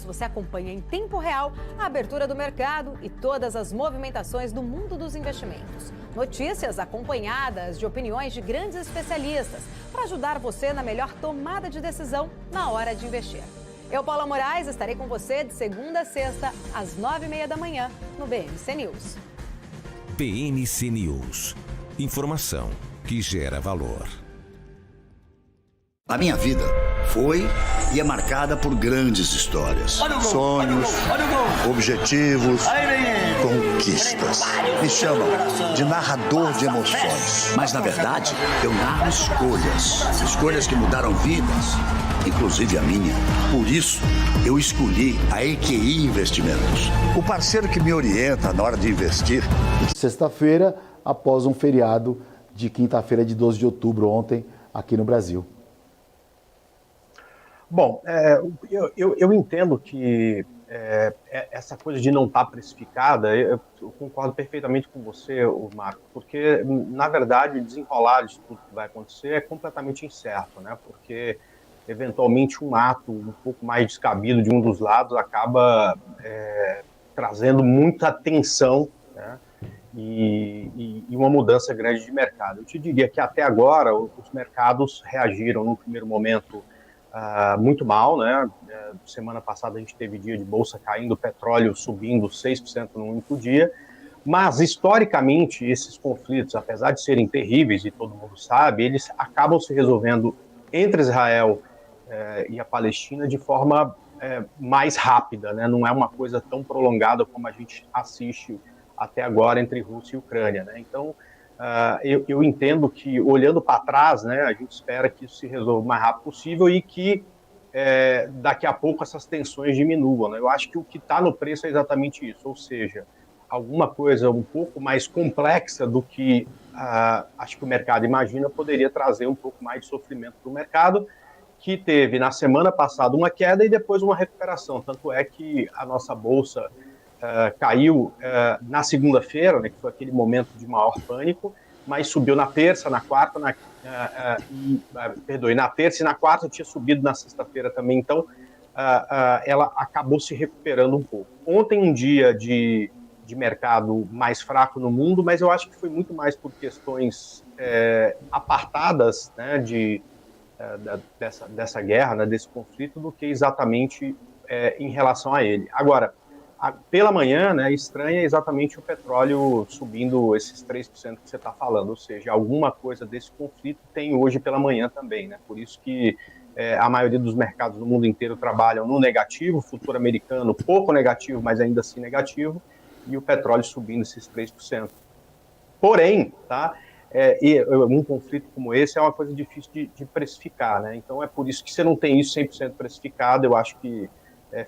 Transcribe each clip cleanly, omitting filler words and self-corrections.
Você acompanha em tempo real a abertura do mercado e todas as movimentações do mundo dos investimentos. Notícias acompanhadas de opiniões de grandes especialistas para ajudar você na melhor tomada de decisão na hora de investir. Eu, Paula Moraes, estarei com você de segunda a sexta, às 9h30 da manhã, no BNC News. BNC News. Informação que gera valor. A minha vida foi e é marcada por grandes histórias, sonhos, objetivos, conquistas. Me chamam de narrador de emoções. Mas, na verdade, eu narro escolhas que mudaram vidas, inclusive a minha. Por isso, eu escolhi a EQI Investimentos, o parceiro que me orienta na hora de investir. Sexta-feira, após um feriado de quinta-feira de 12 de outubro, ontem, aqui no Brasil. Bom, eu entendo que essa coisa de não estar precificada, eu concordo perfeitamente com você, Marco, porque, na verdade, o desenrolar de tudo que vai acontecer é completamente incerto, né? Porque, eventualmente, um ato um pouco mais descabido de um dos lados acaba trazendo muita tensão, né? E uma mudança grande de mercado. Eu te diria que, até agora, os mercados reagiram, no primeiro momento, muito mal, né? Semana passada a gente teve dia de bolsa caindo, petróleo subindo 6% num único dia, mas historicamente esses conflitos, apesar de serem terríveis e todo mundo sabe, eles acabam se resolvendo entre Israel e a Palestina de forma mais rápida, né? Não é uma coisa tão prolongada como a gente assiste até agora entre Rússia e Ucrânia, né? Então, eu entendo que, olhando para trás, né, a gente espera que isso se resolva o mais rápido possível e que daqui a pouco essas tensões diminuam, né? Eu acho que o que está no preço é exatamente isso, ou seja, alguma coisa um pouco mais complexa do que acho que o mercado imagina poderia trazer um pouco mais de sofrimento para o mercado, que teve na semana passada uma queda e depois uma recuperação. Tanto é que a nossa bolsa caiu na segunda-feira, né, que foi aquele momento de maior pânico, mas subiu na terça, na quarta, na terça e na quarta, tinha subido na sexta-feira também, então ela acabou se recuperando um pouco. Ontem um dia de mercado mais fraco no mundo, mas eu acho que foi muito mais por questões apartadas, né, dessa guerra, né, desse conflito, do que exatamente em relação a ele. Agora, pela manhã, né, estranha exatamente o petróleo subindo esses 3% que você está falando, ou seja, alguma coisa desse conflito tem hoje pela manhã também, né? Por isso que a maioria dos mercados do mundo inteiro trabalham no negativo, futuro americano pouco negativo, mas ainda assim negativo, e o petróleo subindo esses 3%. Porém, tá, um conflito como esse é uma coisa difícil de precificar, né? Então é por isso que você não tem isso 100% precificado. Eu acho que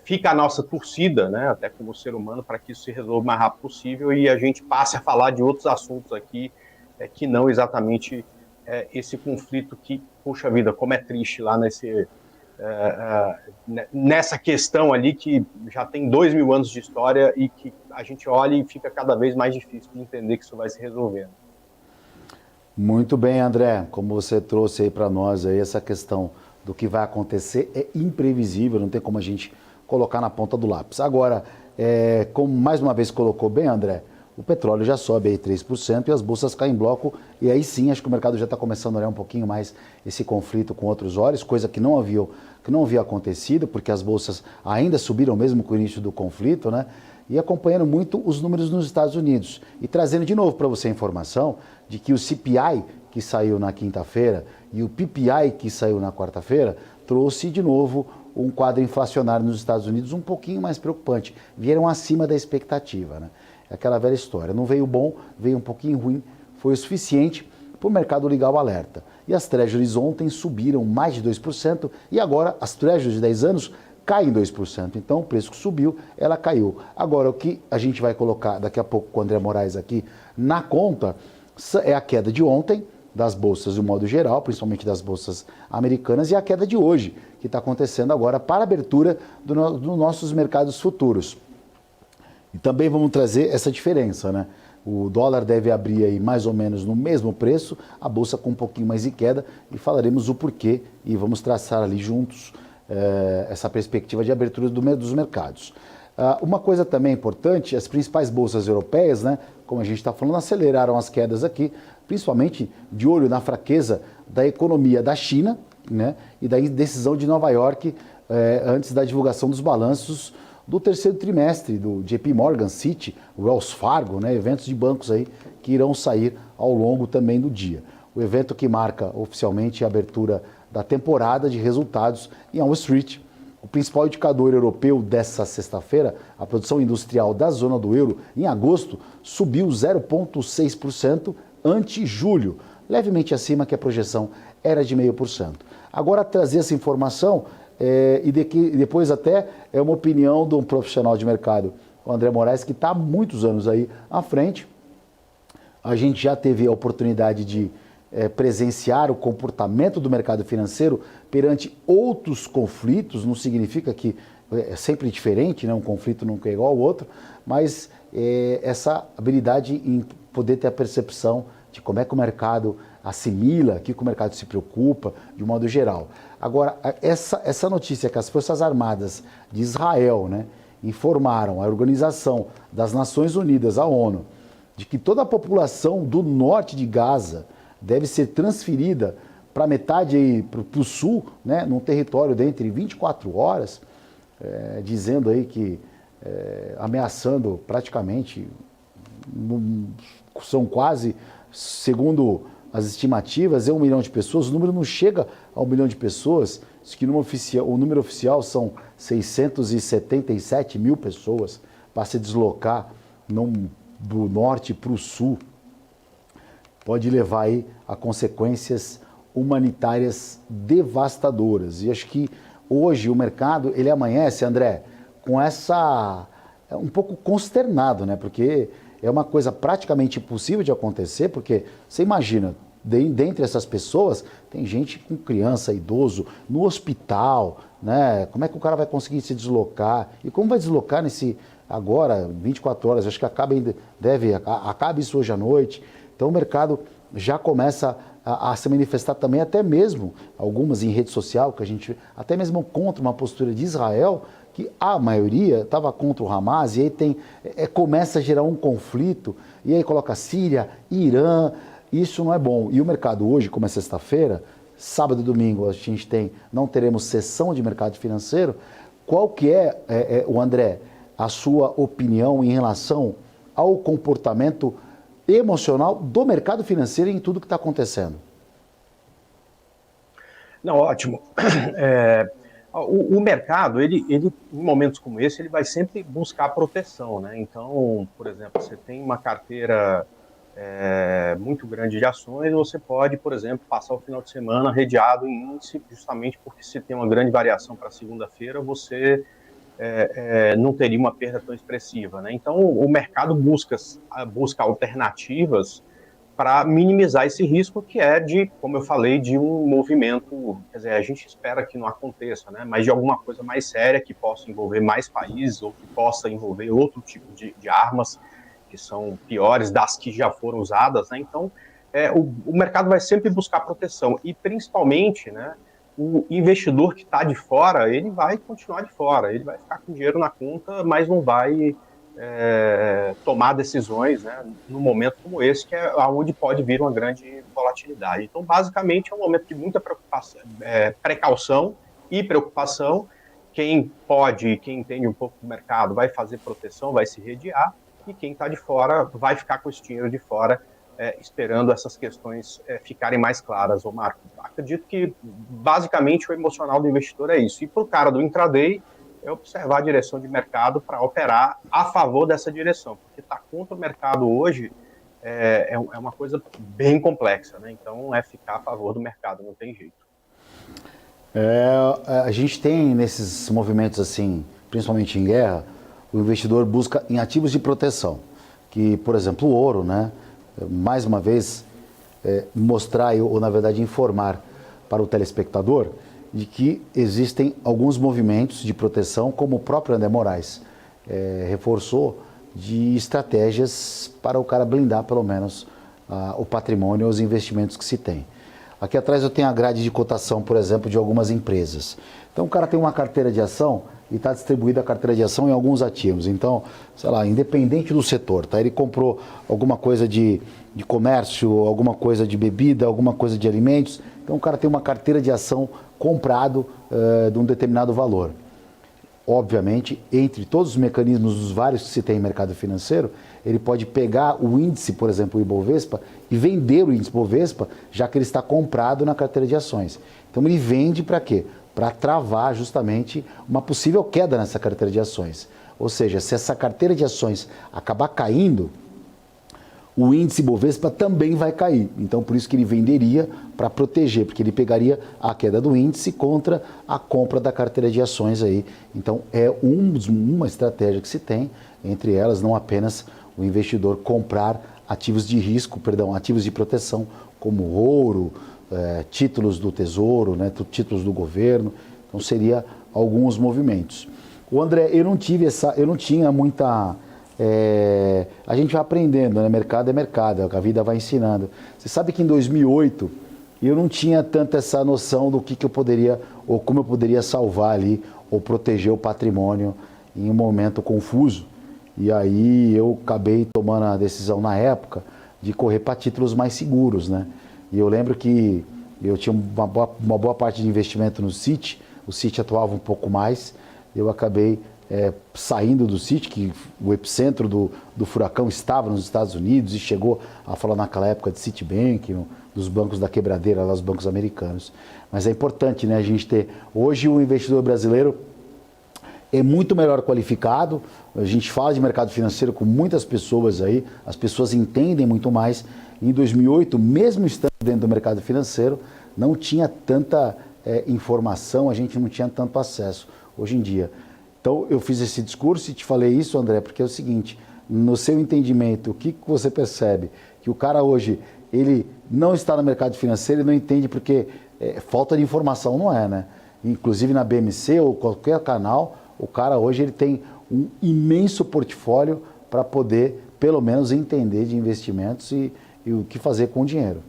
fica a nossa torcida, né, até como ser humano, para que isso se resolva o mais rápido possível e a gente passe a falar de outros assuntos aqui, que não exatamente esse conflito que, puxa vida, como é triste lá nessa questão ali que já tem 2000 anos de história e que a gente olha e fica cada vez mais difícil de entender que isso vai se resolvendo. Muito bem, André, como você trouxe aí para nós aí, essa questão do que vai acontecer é imprevisível, não tem como a gente colocar na ponta do lápis. Agora, como mais uma vez colocou bem, André, o petróleo já sobe aí 3% e as bolsas caem em bloco, e aí sim acho que o mercado já está começando a olhar um pouquinho mais esse conflito com outros olhos, coisa que não havia acontecido, porque as bolsas ainda subiram mesmo com o início do conflito, né? E acompanhando muito os números nos Estados Unidos. E trazendo de novo para você a informação de que o CPI, que saiu na quinta-feira, e o PPI, que saiu na quarta-feira, trouxe de novo um quadro inflacionário nos Estados Unidos um pouquinho mais preocupante. Vieram acima da expectativa, né? É aquela velha história. Não veio bom, veio um pouquinho ruim, foi o suficiente para o mercado ligar o alerta. E as Treasuries ontem subiram mais de 2% e agora as Treasuries de 10 anos caem 2%. Então o preço que subiu, ela caiu. Agora o que a gente vai colocar daqui a pouco com o André Moraes aqui na conta é a queda de ontem, das bolsas de um modo geral, principalmente das bolsas americanas, e a queda de hoje, que está acontecendo agora para a abertura dos nossos mercados futuros. E também vamos trazer essa diferença, né? O dólar deve abrir aí mais ou menos no mesmo preço, a bolsa com um pouquinho mais de queda, e falaremos o porquê e vamos traçar ali juntos essa perspectiva de abertura dos mercados. Uma coisa também importante, as principais bolsas europeias, né, como a gente está falando, aceleraram as quedas aqui, principalmente de olho na fraqueza da economia da China, né, e da decisão de Nova York antes da divulgação dos balanços do terceiro trimestre do JP Morgan, Citi, Wells Fargo, né, eventos de bancos aí que irão sair ao longo também do dia. O evento que marca oficialmente a abertura da temporada de resultados em Wall Street. O principal indicador europeu dessa sexta-feira, a produção industrial da zona do euro, em agosto, subiu 0,6% ante julho, levemente acima que a projeção era de 0,5%. Agora, trazer essa informação e depois até é uma opinião de um profissional de mercado, o André Moraes, que está há muitos anos aí à frente. A gente já teve a oportunidade de presenciar o comportamento do mercado financeiro perante outros conflitos, não significa que é sempre diferente, né? Um conflito nunca é igual ao outro, mas essa habilidade em poder ter a percepção de como é que o mercado assimila, o que o mercado se preocupa, de um modo geral. Agora, essa notícia que as Forças Armadas de Israel, né, informaram a Organização das Nações Unidas, a ONU, de que toda a população do norte de Gaza deve ser transferida para metade, para o sul, né, num território de entre 24 horas, dizendo aí que, ameaçando praticamente, são quase, segundo as estimativas, 1 milhão de pessoas. O número não chega a 1 milhão de pessoas, diz que o número oficial são 677 mil pessoas para se deslocar do norte para o sul. Pode levar aí a consequências humanitárias devastadoras. E acho que hoje o mercado, ele amanhece, André, com um pouco consternado, né? Porque é uma coisa praticamente impossível de acontecer, porque você imagina, dentre essas pessoas, tem gente com criança, idoso, no hospital, né? Como é que o cara vai conseguir se deslocar? E como vai deslocar agora, 24 horas? Acho que acaba isso hoje à noite. Então o mercado já começa a se manifestar também, até mesmo algumas em rede social, que a gente até mesmo contra uma postura de Israel, que a maioria estava contra o Hamas, e aí começa a gerar um conflito, e aí coloca Síria, Irã, isso não é bom. E o mercado hoje, como é sexta-feira, sábado e domingo não teremos sessão de mercado financeiro. Qual que o André, a sua opinião em relação ao comportamento emocional do mercado financeiro em tudo que está acontecendo? Não, ótimo. O mercado, ele, em momentos como esse, ele vai sempre buscar proteção, né? Então, por exemplo, você tem uma carteira muito grande de ações, você pode, por exemplo, passar o final de semana redeado em índice, justamente porque se tem uma grande variação para segunda-feira, você não teria uma perda tão expressiva, né? Então, o mercado busca alternativas para minimizar esse risco, que é como eu falei, de um movimento, quer dizer, a gente espera que não aconteça, né? Mas de alguma coisa mais séria, que possa envolver mais países, ou que possa envolver outro tipo de armas, que são piores das que já foram usadas, né? Então, o mercado vai sempre buscar proteção, e principalmente, né, o investidor que está de fora, ele vai continuar de fora, ele vai ficar com dinheiro na conta, mas não vai tomar decisões, né, num momento como esse, que é onde pode vir uma grande volatilidade. Então, basicamente, é um momento de muita precaução e preocupação. Quem pode, quem entende um pouco do mercado, vai fazer proteção, vai se redear, e quem está de fora vai ficar com esse dinheiro de fora, esperando essas questões ficarem mais claras, ô Marco. Acredito que, basicamente, o emocional do investidor é isso. E para o cara do intraday, é observar a direção de mercado para operar a favor dessa direção, porque estar contra o mercado hoje é uma coisa bem complexa, né? Então, ficar a favor do mercado, não tem jeito. A gente tem, nesses movimentos assim, principalmente em guerra, o investidor busca em ativos de proteção, que, por exemplo, o ouro, né? Mais uma vez, mostrar, ou na verdade informar para o telespectador de que existem alguns movimentos de proteção, como o próprio André Moraes reforçou, de estratégias para o cara blindar pelo menos o patrimônio e os investimentos que se tem. Aqui atrás eu tenho a grade de cotação, por exemplo, de algumas empresas. Então o cara tem uma carteira de ação e está distribuída a carteira de ação em alguns ativos. Então, sei lá, independente do setor, tá? Ele comprou alguma coisa de comércio, alguma coisa de bebida, alguma coisa de alimentos. Então o cara tem uma carteira de ação comprado de um determinado valor. Obviamente, entre todos os mecanismos, dos vários que se tem em mercado financeiro, ele pode pegar o índice, por exemplo, o Ibovespa, e vender o índice Ibovespa, já que ele está comprado na carteira de ações. Então ele vende para quê? Para travar justamente uma possível queda nessa carteira de ações. Ou seja, se essa carteira de ações acabar caindo, o índice Bovespa também vai cair. Então, por isso que ele venderia para proteger, porque ele pegaria a queda do índice contra a compra da carteira de ações aí. Então, é uma estratégia que se tem, entre elas, não apenas o investidor comprar ativos de risco, ativos de proteção, como ouro, títulos do Tesouro, né, títulos do governo. Então, seria alguns movimentos. O André, eu não tinha muita... a gente vai aprendendo, né? Mercado é mercado, a vida vai ensinando. Você sabe que em 2008 eu não tinha tanta essa noção do que eu poderia, ou como eu poderia salvar ali, ou proteger o patrimônio em um momento confuso. E aí eu acabei tomando a decisão na época de correr para títulos mais seguros, né? E eu lembro que eu tinha uma boa parte de investimento no Citi, o Citi atuava um pouco mais, eu acabei saindo do Citi, que o epicentro do furacão estava nos Estados Unidos e chegou a falar naquela época de Citibank, dos bancos da quebradeira, lá os bancos americanos. Mas é importante, né, a gente ter... Hoje o investidor brasileiro é muito melhor qualificado, a gente fala de mercado financeiro com muitas pessoas aí, as pessoas entendem muito mais. Em 2008, mesmo estando dentro do mercado financeiro, não tinha tanta informação, a gente não tinha tanto acesso. Hoje em dia... Então, eu fiz esse discurso e te falei isso, André, porque é o seguinte, no seu entendimento, o que você percebe? Que o cara hoje, ele não está no mercado financeiro e não entende porque falta de informação, não é, né? Inclusive na BMC ou qualquer canal, o cara hoje ele tem um imenso portfólio para poder, pelo menos, entender de investimentos e o que fazer com o dinheiro.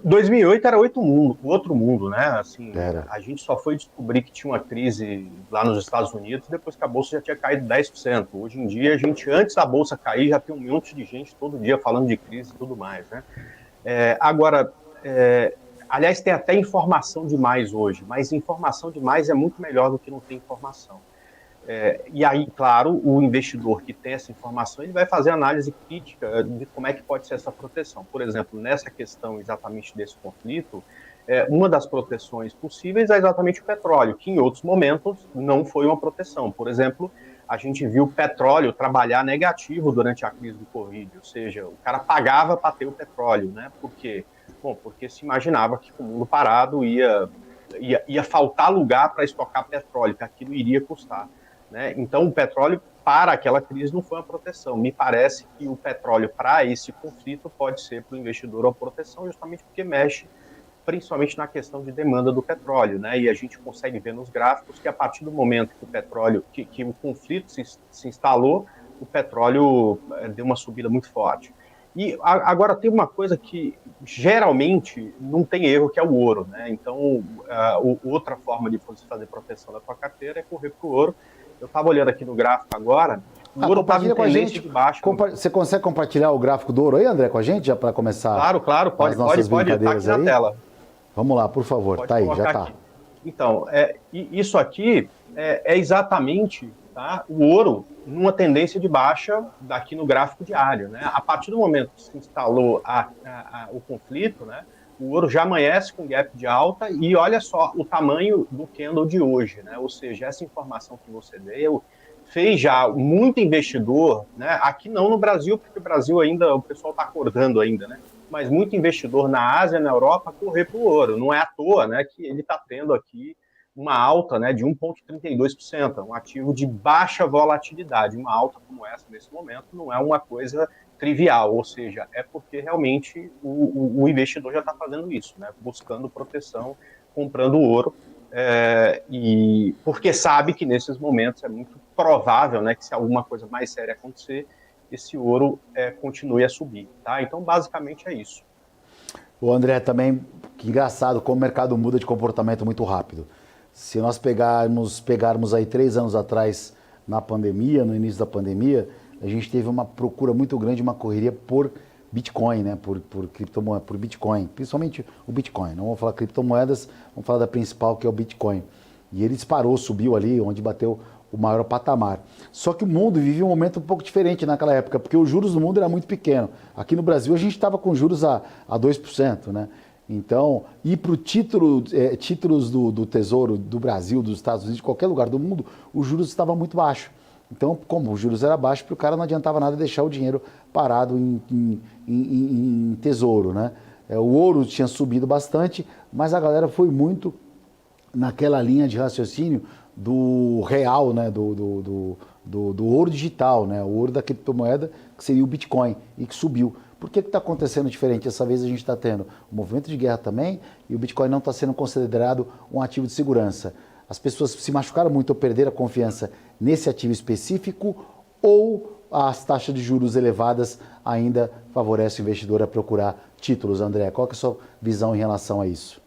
2008 era outro mundo, né? Assim, Era. a gente só foi descobrir que tinha uma crise lá nos Estados Unidos depois que a bolsa já tinha caído 10%. Hoje em dia, antes da bolsa cair, já tem um monte de gente todo dia falando de crise e tudo mais, né? Aliás, tem até informação demais hoje, mas informação demais é muito melhor do que não ter informação. E aí, claro, o investidor que tem essa informação, ele vai fazer análise crítica de como é que pode ser essa proteção. Por exemplo, nessa questão exatamente desse conflito, uma das proteções possíveis é exatamente o petróleo, que em outros momentos não foi uma proteção. Por exemplo, a gente viu o petróleo trabalhar negativo durante a crise do Covid, ou seja, o cara pagava para ter o petróleo, né? Por quê? Bom, porque se imaginava que com o mundo parado ia faltar lugar para estocar petróleo, que aquilo iria custar. Né? Então, o petróleo para aquela crise não foi uma proteção. Me parece que o petróleo para esse conflito pode ser para o investidor uma proteção, justamente porque mexe principalmente na questão de demanda do petróleo, né? E a gente consegue ver nos gráficos que a partir do momento que o petróleo, que o conflito se instalou, o petróleo deu uma subida muito forte. E agora tem uma coisa que geralmente não tem erro, que é o ouro, né? Então, outra forma de você fazer proteção da sua carteira é correr para o ouro. Eu estava olhando aqui no gráfico agora, o ouro estava em tendência de baixa. Você consegue compartilhar o gráfico do ouro aí, André, com a gente, já para começar? Claro, pode, está aqui na tela. Vamos lá, por favor, pode tá aí, já está. Então, isso aqui é exatamente, tá, o ouro numa tendência de baixa daqui no gráfico diário, né? A partir do momento que se instalou o conflito, né, o ouro já amanhece com gap de alta e olha só o tamanho do candle de hoje, né? Ou seja, essa informação que você deu fez já muito investidor, né? Aqui não no Brasil, porque o Brasil ainda, o pessoal está acordando ainda, né? Mas muito investidor na Ásia, na Europa, correr para o ouro. Não é à toa, né, que ele está tendo aqui uma alta, né, de 1,32%, um ativo de baixa volatilidade. Uma alta como essa nesse momento não é uma coisa trivial, ou seja, é porque realmente o investidor já está fazendo isso, né, buscando proteção, comprando ouro, e porque sabe que nesses momentos é muito provável, né, que se alguma coisa mais séria acontecer, esse ouro continue a subir, tá? Então, basicamente é isso. O André, também, que engraçado, como o mercado muda de comportamento muito rápido. Se nós pegarmos aí 3 anos atrás, na pandemia, no início da pandemia, a gente teve uma procura muito grande, uma correria por Bitcoin, né? Por criptomoeda, por Bitcoin, principalmente o Bitcoin. Não vamos falar criptomoedas, vamos falar da principal, que é o Bitcoin. E ele disparou, subiu ali, onde bateu o maior patamar. Só que o mundo vivia um momento um pouco diferente naquela época, porque os juros do mundo era muito pequeno. Aqui no Brasil a gente estava com juros a 2%, né? Então, ir para títulos do Tesouro do Brasil, dos Estados Unidos, de qualquer lugar do mundo, os juros estavam muito baixos. Então, como os juros eram baixos, para o cara não adiantava nada deixar o dinheiro parado em tesouro, né? O ouro tinha subido bastante, mas a galera foi muito naquela linha de raciocínio do real, né? Do ouro digital, né? O ouro da criptomoeda, que seria o Bitcoin, e que subiu. Por que está acontecendo diferente? Dessa vez a gente está tendo um movimento de guerra também, e o Bitcoin não está sendo considerado um ativo de segurança. As pessoas se machucaram muito ou perderam a confiança nesse ativo específico, ou as taxas de juros elevadas ainda favorecem o investidor a procurar títulos, André? Qual que é a sua visão em relação a isso?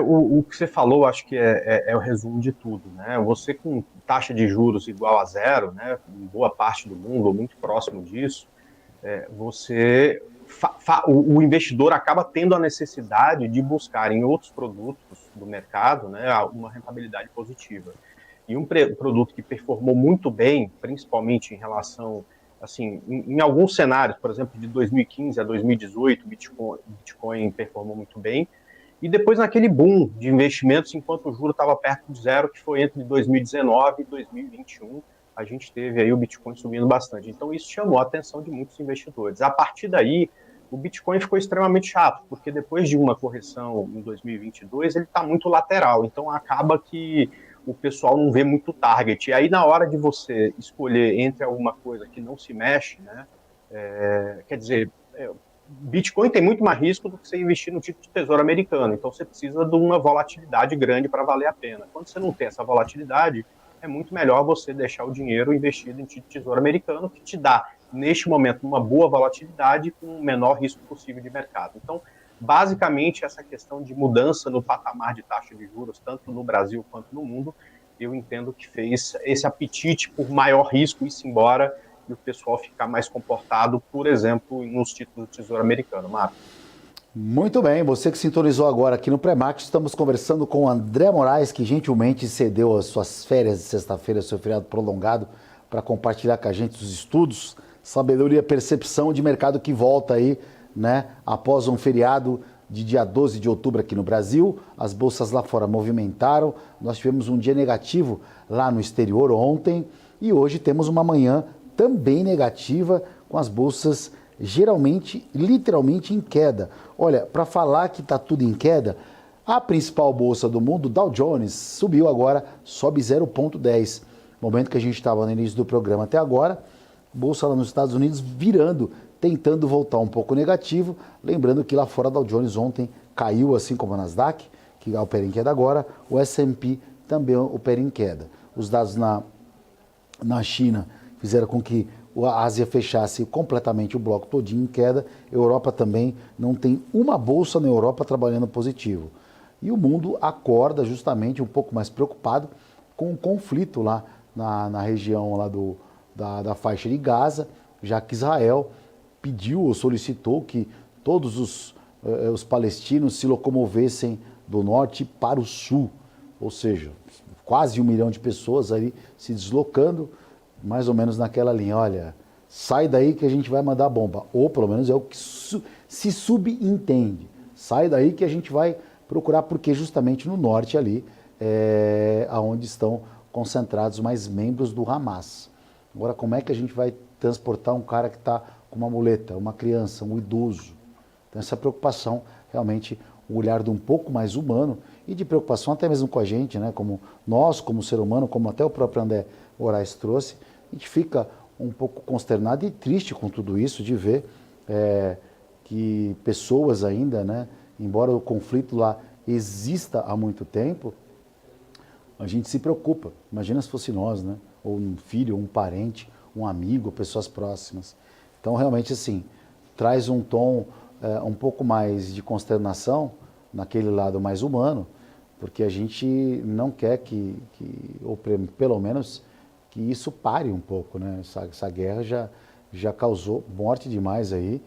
O que você falou, acho que é o resumo de tudo, né? Você com taxa de juros igual a zero, né, em boa parte do mundo, ou muito próximo disso, o investidor acaba tendo a necessidade de buscar em outros produtos do mercado, né, uma rentabilidade positiva. E um produto que performou muito bem, principalmente em relação, assim, em alguns cenários, por exemplo, de 2015 a 2018, o Bitcoin performou muito bem. E depois naquele boom de investimentos, enquanto o juro estava perto de zero, que foi entre 2019 e 2021, a gente teve aí o Bitcoin subindo bastante. Então isso chamou a atenção de muitos investidores. A partir daí, o Bitcoin ficou extremamente chato, porque depois de uma correção em 2022, ele está muito lateral. Então acaba que o pessoal não vê muito target. E aí na hora de você escolher entre alguma coisa que não se mexe, né, quer dizer... Bitcoin tem muito mais risco do que você investir no título de tesouro americano, então você precisa de uma volatilidade grande para valer a pena. Quando você não tem essa volatilidade, é muito melhor você deixar o dinheiro investido em título de tesouro americano, que te dá, neste momento, uma boa volatilidade com o menor risco possível de mercado. Então, basicamente, essa questão de mudança no patamar de taxa de juros, tanto no Brasil quanto no mundo, eu entendo que fez esse apetite por maior risco ir-se embora e o pessoal ficar mais comportado, por exemplo, nos títulos do Tesouro Americano. Marco. Muito bem, você que sintonizou agora aqui no Pré-Market, estamos conversando com o André Moraes, que gentilmente cedeu as suas férias de sexta-feira, seu feriado prolongado, para compartilhar com a gente os estudos, sabedoria e percepção de mercado que volta aí, né, após um feriado de dia 12 de outubro aqui no Brasil. As bolsas lá fora movimentaram, nós tivemos um dia negativo lá no exterior ontem, e hoje temos uma manhã também negativa, com as bolsas geralmente, literalmente em queda. Olha, para falar que está tudo em queda, a principal bolsa do mundo, Dow Jones, subiu agora, sobe 0,10. Momento que a gente estava no início do programa até agora, bolsa lá nos Estados Unidos virando, tentando voltar um pouco negativo. Lembrando que lá fora Dow Jones ontem caiu, assim como a Nasdaq, que opera em queda agora, o S&P também opera em queda. Os dados na China fizeram com que a Ásia fechasse completamente o bloco todinho em queda. A Europa também não tem uma bolsa na Europa trabalhando positivo. E o mundo acorda justamente um pouco mais preocupado com o conflito lá na região lá da faixa de Gaza, já que Israel pediu ou solicitou que todos os palestinos se locomovessem do norte para o sul, ou seja, quase 1 milhão de pessoas ali se deslocando, mais ou menos naquela linha, olha, sai daí que a gente vai mandar bomba, ou pelo menos é o que se subentende, sai daí que a gente vai procurar, porque justamente no norte ali é onde estão concentrados mais membros do Hamas. Agora, como é que a gente vai transportar um cara que está com uma muleta, uma criança, um idoso? Então essa preocupação, realmente, o olhar de um pouco mais humano e de preocupação até mesmo com a gente, né? Como nós, como ser humano, como até o próprio André Moraes trouxe, a gente fica um pouco consternado e triste com tudo isso, de ver que pessoas ainda, né, embora o conflito lá exista há muito tempo, a gente se preocupa. Imagina se fosse nós, né? Ou um filho, um parente, um amigo, pessoas próximas. Então, realmente, assim, traz um tom um pouco mais de consternação naquele lado mais humano, porque a gente não quer ou pelo menos, que isso pare um pouco, né? Essa guerra já causou morte demais aí,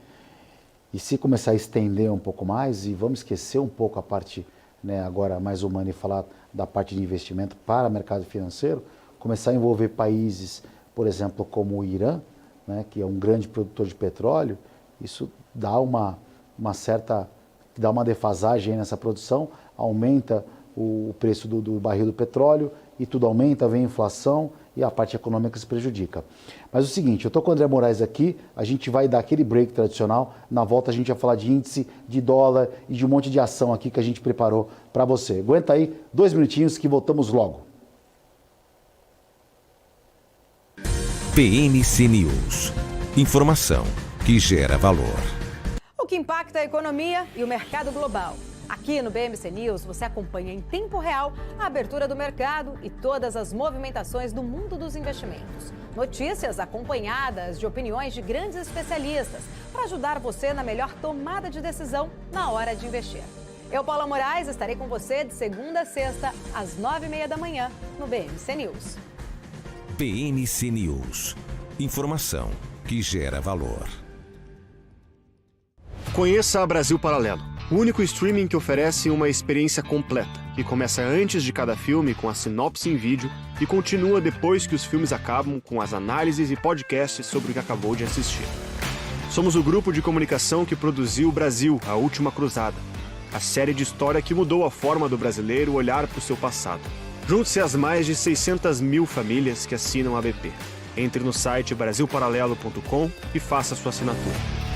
e se começar a estender um pouco mais, e vamos esquecer um pouco a parte, né, agora mais humana e falar da parte de investimento para o mercado financeiro, começar a envolver países, por exemplo, como o Irã, né, que é um grande produtor de petróleo, isso dá uma defasagem aí nessa produção, aumenta o preço do barril do petróleo e tudo aumenta, vem a inflação e a parte econômica se prejudica. Mas é o seguinte, eu estou com o André Moraes aqui, a gente vai dar aquele break tradicional, na volta a gente vai falar de índice, de dólar e de um monte de ação aqui que a gente preparou para você. Aguenta aí 2 minutinhos que voltamos logo. BNC News. Informação que gera valor. O que impacta a economia e o mercado global. Aqui no BMC News você acompanha em tempo real a abertura do mercado e todas as movimentações do mundo dos investimentos. Notícias acompanhadas de opiniões de grandes especialistas para ajudar você na melhor tomada de decisão na hora de investir. Eu, Paula Moraes, estarei com você de segunda a sexta, às 9h30 da manhã, no BMC News. BNC News. Informação que gera valor. Conheça a Brasil Paralelo, o único streaming que oferece uma experiência completa, que começa antes de cada filme com a sinopse em vídeo e continua depois que os filmes acabam com as análises e podcasts sobre o que acabou de assistir. Somos o grupo de comunicação que produziu Brasil, a Última Cruzada, a série de história que mudou a forma do brasileiro olhar para o seu passado. Junte-se às mais de 600 mil famílias que assinam a BP. Entre no site brasilparalelo.com e faça sua assinatura.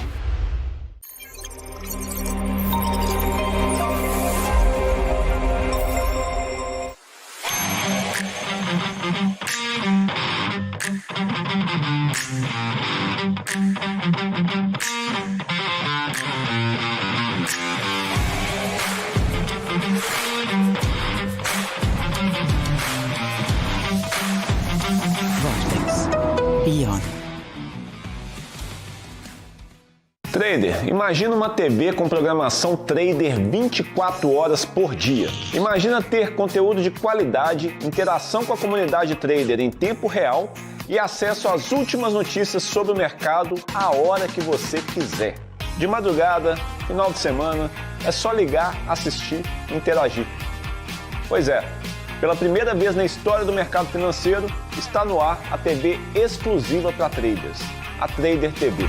Trader, imagina uma TV com programação trader 24 horas por dia. Imagina ter conteúdo de qualidade, interação com a comunidade trader em tempo real e acesso às últimas notícias sobre o mercado a hora que você quiser. De madrugada, final de semana, é só ligar, assistir e interagir. Pois é, pela primeira vez na história do mercado financeiro, está no ar a TV exclusiva para traders, a Trader TV.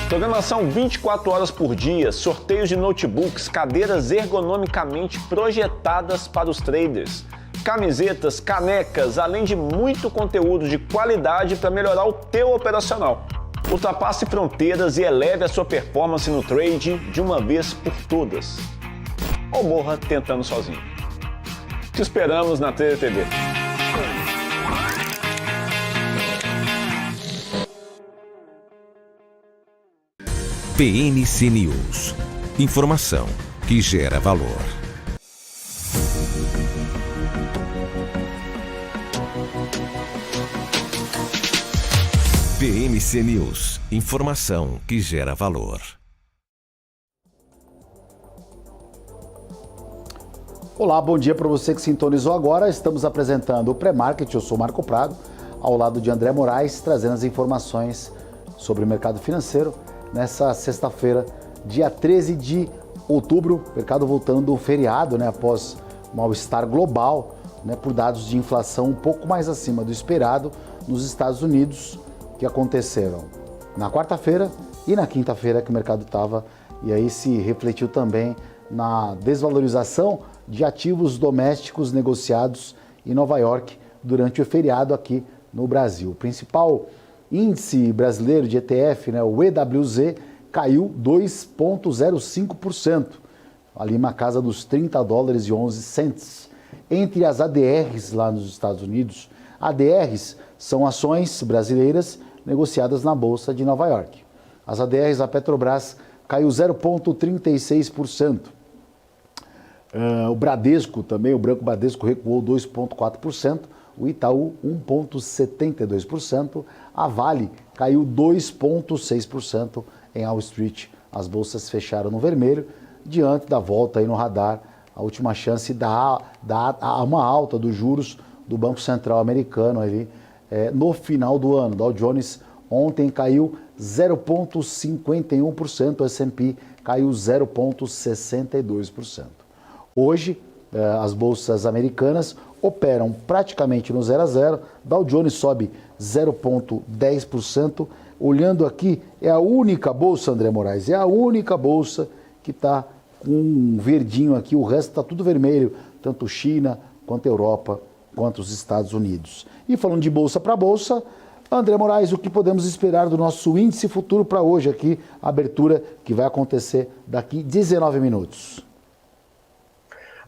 Programação 24 horas por dia, sorteios de notebooks, cadeiras ergonomicamente projetadas para os traders, camisetas, canecas, além de muito conteúdo de qualidade para melhorar o teu operacional. Ultrapasse fronteiras e eleve a sua performance no trade de uma vez por todas. Ou morra tentando sozinho. Te esperamos na Trader TV. BNC News. Informação que gera valor. BNC News. Informação que gera valor. Olá, bom dia para você que sintonizou agora. Estamos apresentando o Pré-Market. Eu sou Marco Prado, ao lado de André Moraes, trazendo as informações sobre o mercado financeiro. Nessa sexta-feira, dia 13 de outubro, mercado voltando do feriado, né, após mal-estar global, né, por dados de inflação um pouco mais acima do esperado nos Estados Unidos, que aconteceram na quarta-feira e na quinta-feira que o mercado estava, e aí se refletiu também na desvalorização de ativos domésticos negociados em Nova York durante o feriado aqui no Brasil. O principal índice brasileiro de ETF, né, o EWZ, caiu 2,05%, ali na casa dos $30,11. Entre as ADRs lá nos Estados Unidos, ADRs são ações brasileiras negociadas na Bolsa de Nova York. As ADRs da Petrobras caiu 0,36%. O Bradesco também, o Banco Bradesco recuou 2,4%. O Itaú 1,72%, a Vale caiu 2,6% em Wall Street as bolsas fecharam no vermelho, diante da volta aí no radar, a última chance da uma alta dos juros do Banco Central americano ali, no final do ano. Dow Jones ontem caiu 0,51%, o S&P caiu 0,62%. Hoje, as bolsas americanas operam praticamente no 0 a 0, Dow Jones sobe 0,10%. Olhando aqui, é a única bolsa, André Moraes, é a única bolsa que está com um verdinho aqui, o resto está tudo vermelho, tanto China, quanto Europa, quanto os Estados Unidos. E falando de bolsa para bolsa, André Moraes, o que podemos esperar do nosso índice futuro para hoje aqui, a abertura que vai acontecer daqui 19 minutos?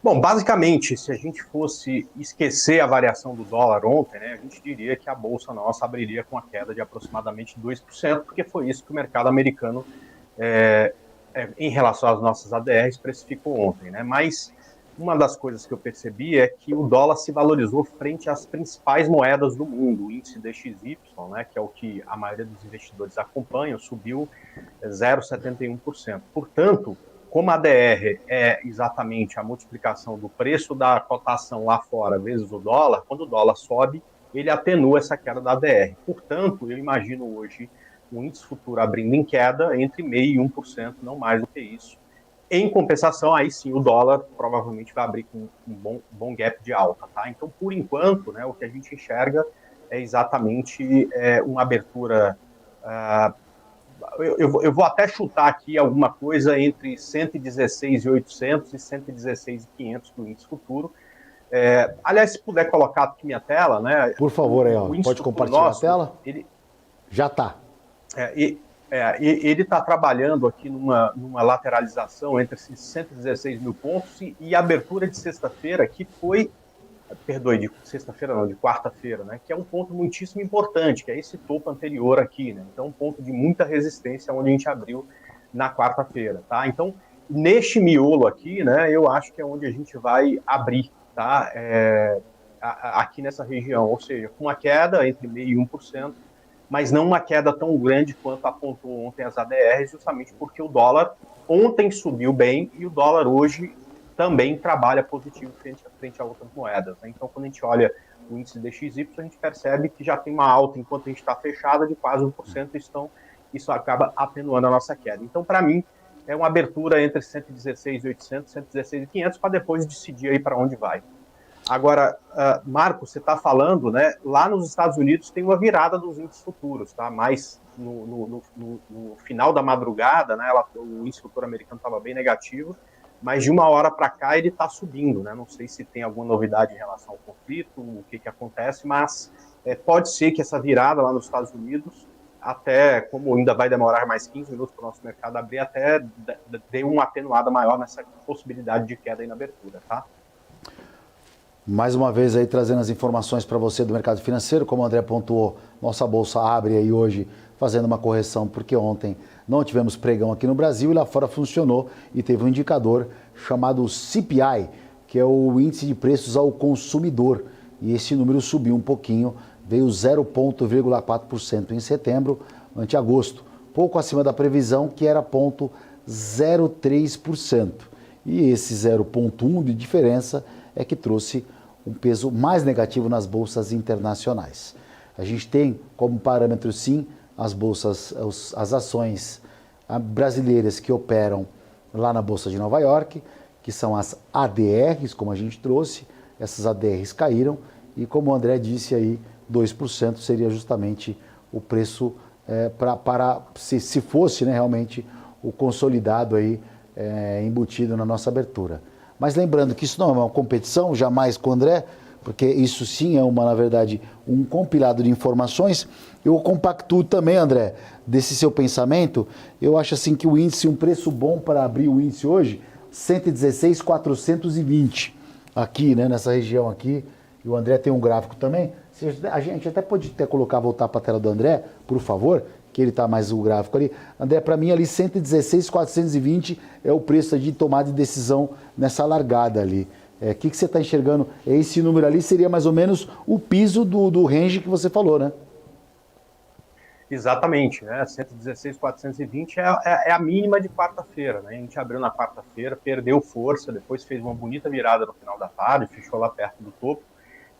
Bom, basicamente, se a gente fosse esquecer a variação do dólar ontem, né, a gente diria que a bolsa nossa abriria com uma queda de aproximadamente 2%, porque foi isso que o mercado americano, em relação às nossas ADRs, precificou ontem, né? Mas uma das coisas que eu percebi é que o dólar se valorizou frente às principais moedas do mundo. O índice DXY, né, que é o que a maioria dos investidores acompanha, subiu 0,71%. Portanto, como a ADR é exatamente a multiplicação do preço da cotação lá fora vezes o dólar, quando o dólar sobe, ele atenua essa queda da ADR. Portanto, eu imagino hoje o índice futuro abrindo em queda entre 0,5% e 1%, não mais do que isso. Em compensação, aí sim, o dólar provavelmente vai abrir com um bom gap de alta, tá? Então, por enquanto, né, o que a gente enxerga é exatamente uma abertura... Eu vou até chutar aqui alguma coisa entre 116.800 e 116.500 do índice futuro. Aliás, se puder colocar aqui minha tela, né? Por favor, aí, ó, pode compartilhar a tela? Já está. Ele está trabalhando aqui numa lateralização entre esses 116 mil pontos e a abertura de sexta-feira, que foi... Perdoe, de sexta-feira não, de quarta-feira, né? Que é um ponto muitíssimo importante, que é esse topo anterior aqui, né? Então, um ponto de muita resistência onde a gente abriu na quarta-feira, tá? Então, neste miolo aqui, né? Eu acho que é onde a gente vai abrir, tá? Aqui nessa região, ou seja, com uma queda entre 0,5% e 1%, mas não uma queda tão grande quanto apontou ontem as ADRs, justamente porque o dólar ontem subiu bem e o dólar hoje também trabalha positivo frente a outras moedas, né? Então, quando a gente olha o índice DXY, a gente percebe que já tem uma alta enquanto a gente está fechada de quase 1%, então isso acaba atenuando a nossa queda. Então, para mim, é uma abertura entre 116.800 e 116.500 para depois decidir aí para onde vai. Agora, Marco, você está falando, né? Lá nos Estados Unidos tem uma virada dos índices futuros, tá? Mas no final da madrugada, né? O índice futuro americano estava bem negativo, mas de uma hora para cá ele está subindo, né? Não sei se tem alguma novidade em relação ao conflito, o que acontece, mas pode ser que essa virada lá nos Estados Unidos, até como ainda vai demorar mais 15 minutos para o nosso mercado abrir, até dê uma atenuada maior nessa possibilidade de queda aí na abertura, tá? Mais uma vez aí trazendo as informações para você do mercado financeiro, como o André pontuou, nossa bolsa abre aí hoje fazendo uma correção, porque ontem não tivemos pregão aqui no Brasil e lá fora funcionou e teve um indicador chamado CPI, que é o índice de preços ao consumidor, e esse número subiu um pouquinho, veio 0,4% em setembro ante agosto, pouco acima da previsão, que era 0,03%. E esse 0,1% de diferença é que trouxe um peso mais negativo nas bolsas internacionais. A gente tem como parâmetro, sim, as bolsas, as ações brasileiras que operam lá na Bolsa de Nova York, que são as ADRs, como a gente trouxe. Essas ADRs caíram e, como o André disse aí, 2% seria justamente o preço se fosse, né, realmente o consolidado aí, embutido na nossa abertura. Mas lembrando que isso não é uma competição, jamais com o André, porque isso sim é na verdade, um compilado de informações. Eu compactuo também, André, desse seu pensamento. Eu acho assim que o índice, um preço bom para abrir o índice hoje, 116.420, aqui, né, nessa região aqui. E o André tem um gráfico também. A gente até pode voltar para a tela do André, por favor, que ele está mais o gráfico ali. André, para mim ali 116.420 é o preço de tomada de decisão nessa largada ali. O que você está enxergando? Esse número ali seria mais ou menos o piso do range que você falou, né? Exatamente, né? 116,420 é a mínima de quarta-feira, né? A gente abriu na quarta-feira, perdeu força, depois fez uma bonita virada no final da tarde, fechou lá perto do topo,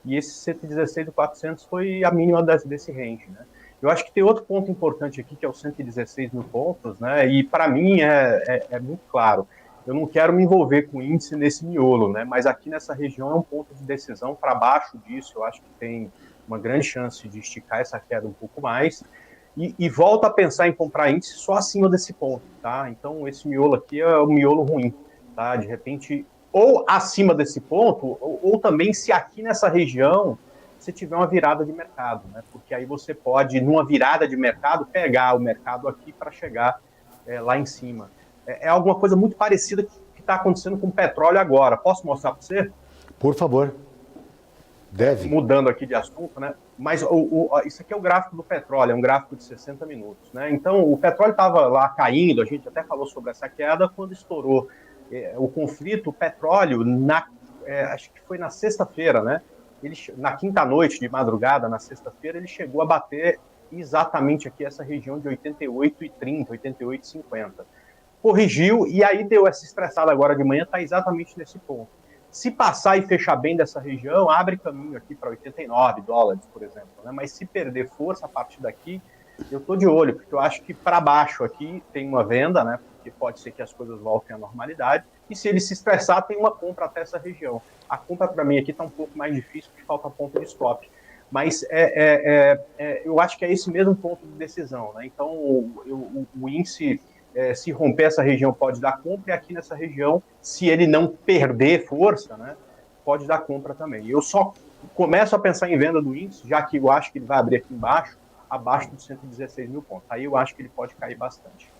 e esse 116,400 foi a mínima desse range, né? Eu acho que tem outro ponto importante aqui, que é os 116 mil pontos, né? E para mim é muito claro, eu não quero me envolver com índice nesse miolo, né? Mas aqui nessa região é um ponto de decisão. Para baixo disso, eu acho que tem uma grande chance de esticar essa queda um pouco mais. E volto a pensar em comprar índice só acima desse ponto, tá? Então, esse miolo aqui é um miolo ruim, tá? De repente, ou acima desse ponto, ou também se aqui nessa região você tiver uma virada de mercado, né? Porque aí você pode, numa virada de mercado, pegar o mercado aqui para chegar lá em cima. É alguma coisa muito parecida que está acontecendo com o petróleo agora. Posso mostrar para você? Por favor. Deve. Mudando aqui de assunto, né? Mas isso aqui é o gráfico do petróleo, é um gráfico de 60 minutos, né? Então, o petróleo estava lá caindo, a gente até falou sobre essa queda, quando estourou o conflito, o petróleo, acho que foi na sexta-feira, né? Na quinta-noite, de madrugada, na sexta-feira, ele chegou a bater exatamente aqui essa região de 88,30, 88,50. Corrigiu, e aí deu essa estressada agora de manhã, está exatamente nesse ponto. Se passar e fechar bem dessa região, abre caminho aqui para 89 dólares, por exemplo, né? Mas se perder força a partir daqui, eu estou de olho, porque eu acho que para baixo aqui tem uma venda, né? Porque pode ser que as coisas voltem à normalidade, e se ele se estressar, tem uma compra até essa região. A compra para mim aqui está um pouco mais difícil, porque falta ponto de stop. Mas eu acho que é esse mesmo ponto de decisão, né? Então, o índice... se romper essa região, pode dar compra, e aqui nessa região, se ele não perder força, né, pode dar compra também. Eu só começo a pensar em venda do índice, já que eu acho que ele vai abrir aqui embaixo, abaixo dos 116 mil pontos. Aí eu acho que ele pode cair bastante.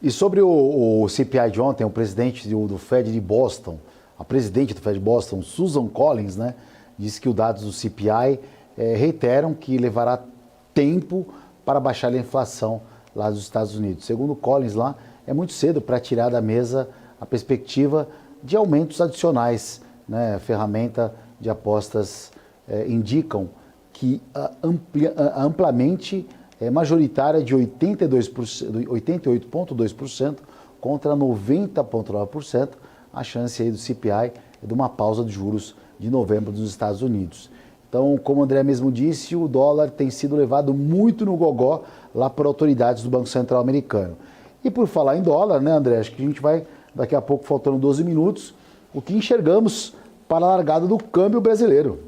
E sobre o CPI de ontem, o presidente do Fed de Boston, a presidente do Fed de Boston, Susan Collins, né, disse que os dados do CPI reiteram que levará tempo para baixar a inflação lá dos Estados Unidos. Segundo Collins, lá é muito cedo para tirar da mesa a perspectiva de aumentos adicionais, né? A ferramenta de apostas indicam que amplamente majoritária de 88,2% contra 90,9%, a chance aí do CPI é de uma pausa de juros de novembro dos Estados Unidos. Então, como o André mesmo disse, o dólar tem sido levado muito no gogó lá por autoridades do Banco Central americano. E por falar em dólar, né, André, acho que a gente vai, daqui a pouco, faltando 12 minutos, o que enxergamos para a largada do câmbio brasileiro.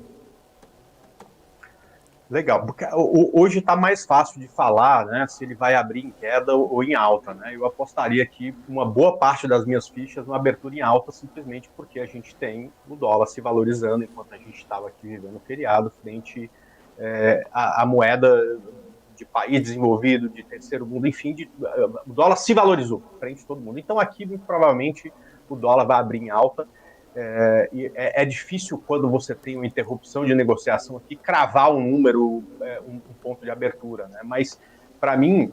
Legal, porque hoje está mais fácil de falar, né, se ele vai abrir em queda ou em alta, né? Eu apostaria aqui uma boa parte das minhas fichas na abertura em alta, simplesmente porque a gente tem o dólar se valorizando enquanto a gente estava aqui vivendo o feriado, frente à moeda de país desenvolvido, de terceiro mundo, enfim, o dólar se valorizou frente a todo mundo. Então aqui, muito provavelmente, o dólar vai abrir em alta. É difícil, quando você tem uma interrupção de negociação aqui, cravar um número, um ponto de abertura, né? Mas, para mim,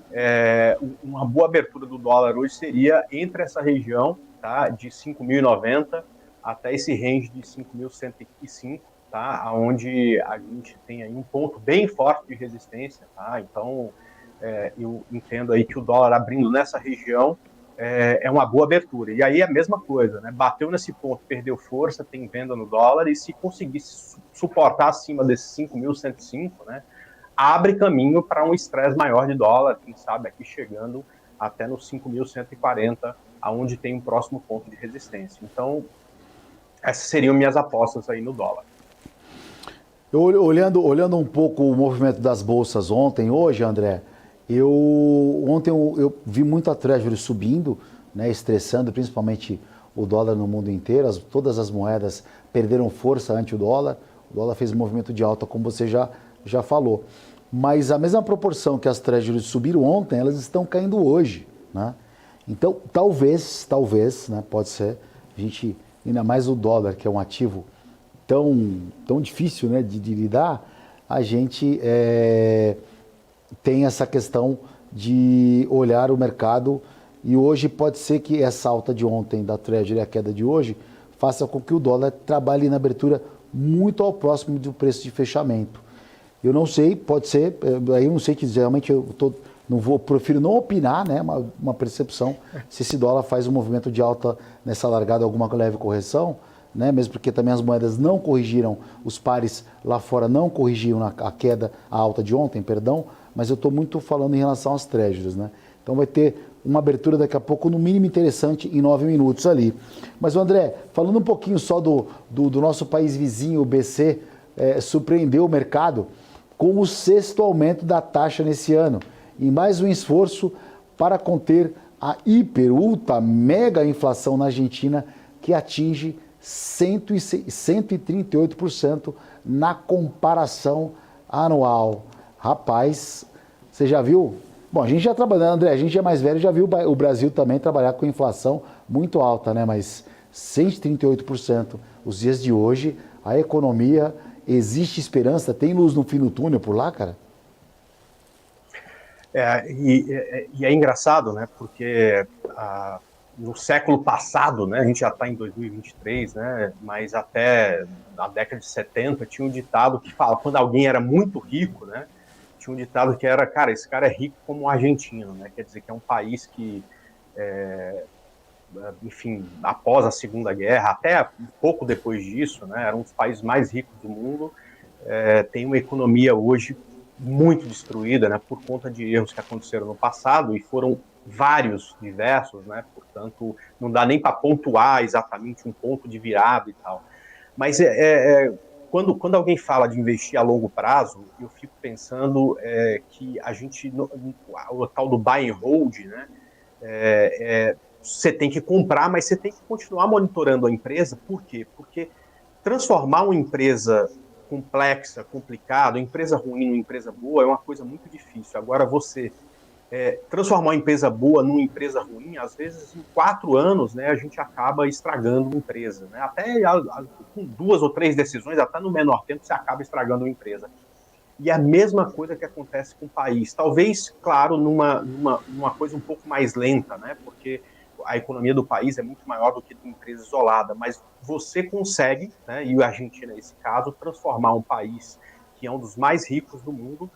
uma boa abertura do dólar hoje seria entre essa região, tá, de 5.090 até esse range de 5.105, tá, onde a gente tem aí um ponto bem forte de resistência, tá? Então, eu entendo aí que o dólar abrindo nessa região é uma boa abertura. E aí é a mesma coisa, né? Bateu nesse ponto, perdeu força, tem venda no dólar, e se conseguir suportar acima desses 5.105, né, abre caminho para um estresse maior de dólar, quem sabe aqui chegando até nos 5.140, aonde tem um próximo ponto de resistência. Então, essas seriam minhas apostas aí no dólar. Olhando um pouco o movimento das bolsas hoje, André, ontem eu vi muito a Treasury subindo, né, estressando principalmente o dólar no mundo inteiro. Todas as moedas perderam força ante o dólar fez um movimento de alta, como você já falou. Mas a mesma proporção que as Treasuries subiram ontem, elas estão caindo hoje, né? Então, talvez, né, pode ser, a gente, ainda mais o dólar, que é um ativo tão difícil, né, de lidar, a gente tem essa questão de olhar o mercado, e hoje pode ser que essa alta de ontem da Treasury e a queda de hoje faça com que o dólar trabalhe na abertura muito ao próximo do preço de fechamento. Eu não sei, pode ser, aí eu não sei que realmente prefiro não opinar, né? Uma percepção, se esse dólar faz um movimento de alta nessa largada, alguma leve correção, né? Mesmo porque também as moedas não corrigiram, os pares lá fora não corrigiram a alta de ontem, perdão, mas eu estou muito falando em relação aos treasuries, né? Então vai ter uma abertura daqui a pouco, no mínimo interessante, em 9 minutos ali. Mas, André, falando um pouquinho só do nosso país vizinho, o BC, surpreendeu o mercado com o 6º aumento da taxa nesse ano, e mais um esforço para conter a ultra, mega inflação na Argentina, que atinge 138% na comparação anual. Rapaz, você já viu? Bom, a gente já trabalhando, André, a gente é mais velho, já viu o Brasil também trabalhar com inflação muito alta, né? Mas 138%. Os dias de hoje, a economia, existe esperança? Tem luz no fim do túnel por lá, cara? E é engraçado, né? Porque no século passado, né? A gente já está em 2023, né? Mas até a década de 70 tinha um ditado que fala, quando alguém era muito rico, né? Tinha um ditado que era, cara, esse cara é rico como um argentino, né? Quer dizer que é um país que, enfim, após a Segunda Guerra, até um pouco depois disso, né? Era um dos países mais ricos do mundo, tem uma economia hoje muito destruída, né? Por conta de erros que aconteceram no passado, e foram vários, diversos, né? Portanto, não dá nem para pontuar exatamente um ponto de virada e tal. Mas quando alguém fala de investir a longo prazo, eu fico pensando que a gente, o tal do buy and hold, né? Você tem que comprar, mas você tem que continuar monitorando a empresa. Por quê? Porque transformar uma empresa complexa, complicada, uma empresa ruim numa empresa boa é uma coisa muito difícil. Agora, você transformar uma empresa boa numa empresa ruim, às vezes em 4 anos, né, a gente acaba estragando uma empresa, né? Até com 2 ou 3 decisões, até no menor tempo, você acaba estragando uma empresa. E é a mesma coisa que acontece com o país. Talvez, claro, numa coisa um pouco mais lenta, né? Porque a economia do país é muito maior do que de uma empresa isolada, mas você consegue, né, e a Argentina, nesse caso, transformar um país que é um dos mais ricos do mundo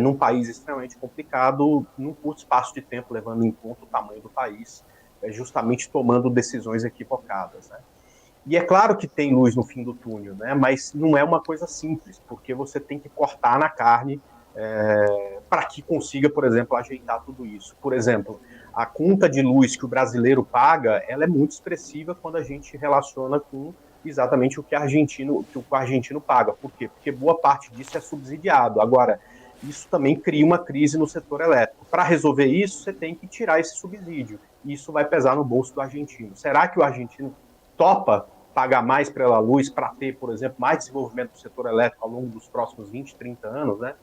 num país extremamente complicado, num curto espaço de tempo, levando em conta o tamanho do país, justamente tomando decisões equivocadas, né? E é claro que tem luz no fim do túnel, né? Mas não é uma coisa simples, porque você tem que cortar na carne para que consiga, por exemplo, ajeitar tudo isso. Por exemplo, a conta de luz que o brasileiro paga, ela é muito expressiva quando a gente relaciona com exatamente o que o argentino paga. Por quê? Porque boa parte disso é subsidiado. Agora, isso também cria uma crise no setor elétrico. Para resolver isso, você tem que tirar esse subsídio. E isso vai pesar no bolso do argentino. Será que o argentino topa pagar mais pela luz para ter, por exemplo, mais desenvolvimento do setor elétrico ao longo dos próximos 20, 30 anos, né?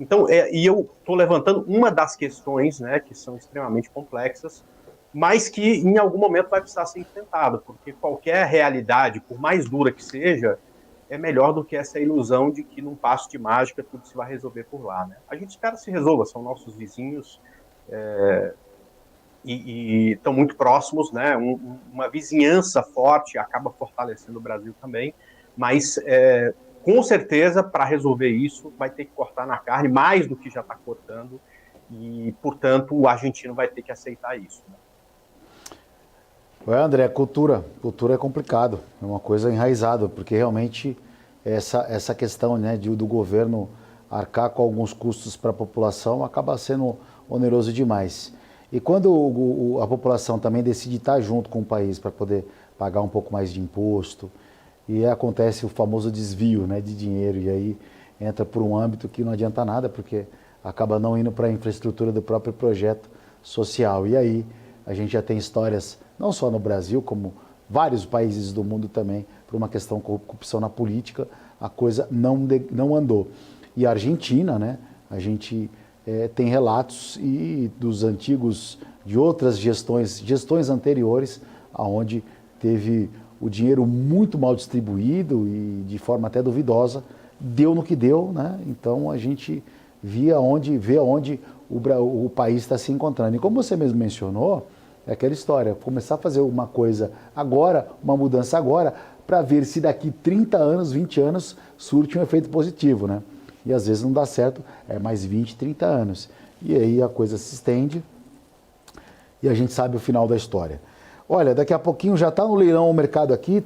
Então, e eu estou levantando uma das questões, né, que são extremamente complexas, mas que em algum momento vai precisar ser enfrentada, porque qualquer realidade, por mais dura que seja, é melhor do que essa ilusão de que num passo de mágica tudo se vai resolver por lá, né? A gente espera que se resolva, são nossos vizinhos e estão muito próximos, né? Uma vizinhança forte acaba fortalecendo o Brasil também, mas com certeza, para resolver isso, vai ter que cortar na carne mais do que já está cortando e, portanto, o argentino vai ter que aceitar isso, né? André, cultura é complicado, é uma coisa enraizada, porque realmente essa questão, né, do governo arcar com alguns custos para a população acaba sendo oneroso demais. E quando a população também decide estar junto com o país para poder pagar um pouco mais de imposto, e acontece o famoso desvio, né, de dinheiro, e aí entra por um âmbito que não adianta nada, porque acaba não indo para a infraestrutura do próprio projeto social. E aí a gente já tem histórias, não só no Brasil, como vários países do mundo também, por uma questão de corrupção na política, a coisa não andou. E a Argentina, né, a gente tem relatos dos antigos, de outras gestões anteriores, onde teve o dinheiro muito mal distribuído e de forma até duvidosa, deu no que deu, né? Então a gente vê aonde o país está se encontrando. E como você mesmo mencionou, é aquela história, começar a fazer uma coisa agora, uma mudança agora, para ver se daqui 30 anos, 20 anos, surte um efeito positivo, né? e às vezes não dá certo, é mais 20, 30 anos. E aí a coisa se estende e a gente sabe o final da história. Olha, daqui a pouquinho já está no leilão o mercado aqui,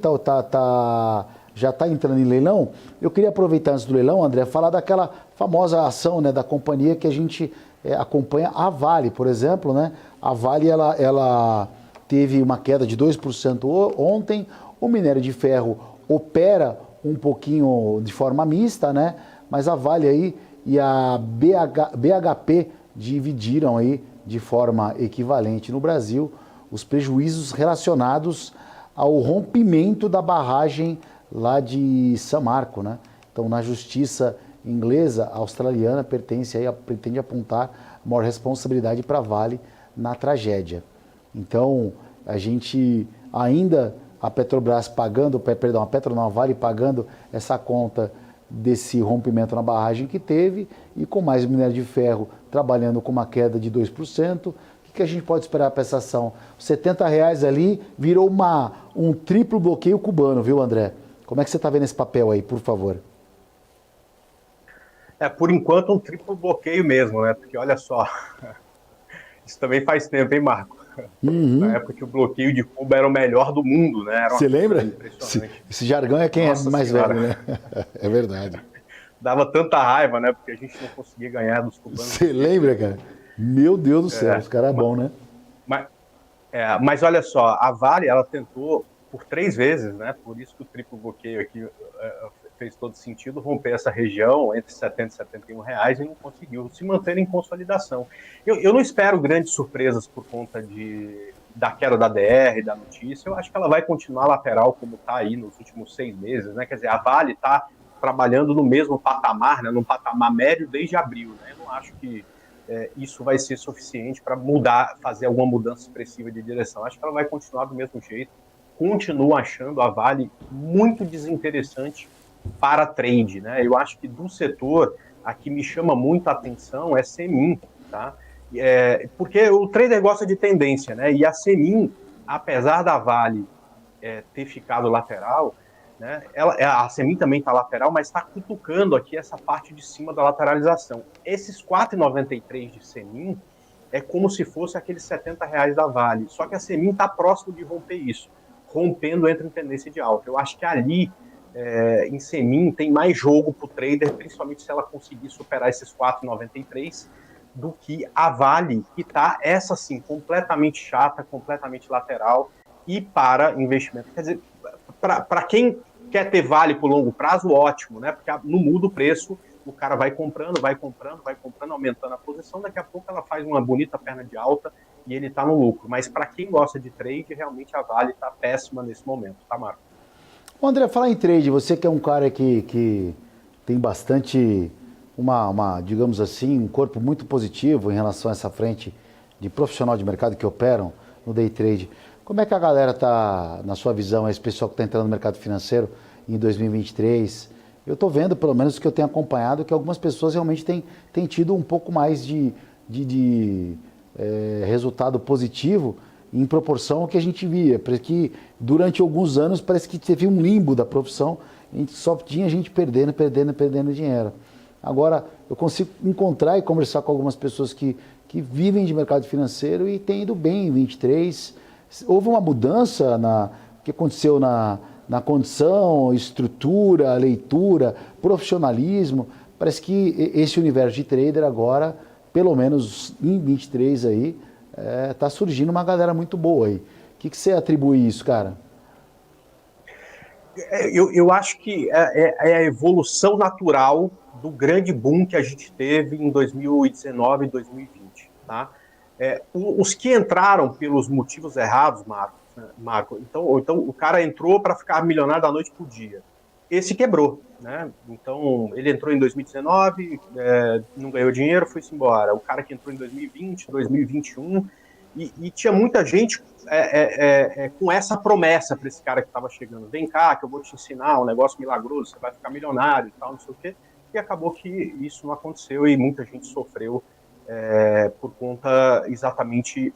já está entrando em leilão. Eu queria aproveitar antes do leilão, André, falar daquela famosa ação, né, da companhia que a gente acompanha, a Vale, por exemplo, né? A Vale, ela teve uma queda de 2% ontem. O minério de ferro opera um pouquinho de forma mista, né? Mas a Vale aí e a BHP dividiram aí de forma equivalente no Brasil os prejuízos relacionados ao rompimento da barragem lá de São Marco, né? Então, na justiça inglesa, australiana, pretende apontar maior responsabilidade para a Vale na tragédia. Então, a gente ainda, a Petrobras pagando, perdão, a Petronor Vale pagando essa conta desse rompimento na barragem que teve, e com mais minério de ferro trabalhando com uma queda de 2%. O que a gente pode esperar para essa ação? R$70 ali virou um triplo bloqueio cubano, viu, André? Como é que você está vendo esse papel aí, por favor? Por enquanto, um triplo bloqueio mesmo, né? Porque olha só, isso também faz tempo, hein, Marco? Uhum. Na época que o bloqueio de Cuba era o melhor do mundo, né? Você lembra? Esse jargão é quem Nossa, é mais senhora. Velho, né? É verdade. Dava tanta raiva, né? Porque a gente não conseguia ganhar dos cubanos. Você lembra, cara? Meu Deus do céu, os caras é bom, né? Mas olha só, a Vale, ela tentou por 3 vezes, né? Por isso que o triplo bloqueio aqui fez todo sentido, romper essa região entre 70 e 71 reais e não conseguiu se manter em consolidação. Eu não espero grandes surpresas por conta da queda da DR, da notícia. Eu acho que ela vai continuar lateral como está aí nos últimos 6 meses, né? Quer dizer, a Vale está trabalhando no mesmo patamar, né? Num patamar médio desde abril, né? Eu não acho que isso vai ser suficiente para fazer alguma mudança expressiva de direção. Acho que ela vai continuar do mesmo jeito. Continuo achando a Vale muito desinteressante para trade, né? Eu acho que do setor, a que me chama muito a atenção é Semin, tá? Porque o trader gosta de tendência, né? E a Semin, apesar da Vale ter ficado lateral, né? A Semin também está lateral, mas está cutucando aqui essa parte de cima da lateralização. Esses 4,93 de Semin é como se fosse aqueles R$70 da Vale, só que a Semin está próximo de romper isso, rompendo entra em tendência de alta. Eu acho que ali, em Semin, tem mais jogo para o trader, principalmente se ela conseguir superar esses 4,93, do que a Vale, que está, essa sim, completamente chata, completamente lateral, e para investimento. Quer dizer, para quem quer ter Vale por longo prazo, ótimo, né? Porque não muda o preço, o cara vai comprando, aumentando a posição, daqui a pouco ela faz uma bonita perna de alta e ele está no lucro. Mas para quem gosta de trade, realmente a Vale está péssima nesse momento, tá, Marco? Ô André, falar em trade, você que é um cara que tem bastante, digamos assim, um corpo muito positivo em relação a essa frente de profissional de mercado que operam no day trade. Como é que a galera está, na sua visão, esse pessoal que está entrando no mercado financeiro em 2023? Eu estou vendo, pelo menos que eu tenho acompanhado, que algumas pessoas realmente têm tido um pouco mais de resultado positivo em proporção ao que a gente via. Porque durante alguns anos parece que teve um limbo da profissão, a gente só tinha gente perdendo dinheiro. Agora eu consigo encontrar e conversar com algumas pessoas que vivem de mercado financeiro e têm ido bem em 23. Houve uma mudança que aconteceu na condição, estrutura, leitura, profissionalismo. Parece que esse universo de trader agora, pelo menos em 23 aí, está surgindo uma galera muito boa aí. O que você atribui isso, cara? Eu acho que é a evolução natural do grande boom que a gente teve em 2019 e 2020, tá? Os que entraram pelos motivos errados, Marco, então o cara entrou para ficar milionário da noite pro dia. Esse quebrou, né? Então ele entrou em 2019, não ganhou dinheiro, foi-se embora. O cara que entrou em 2020, 2021, e tinha muita gente com essa promessa para esse cara que estava chegando. Vem cá, que eu vou te ensinar um negócio milagroso, você vai ficar milionário e tal, não sei o quê. E acabou que isso não aconteceu e muita gente sofreu por conta exatamente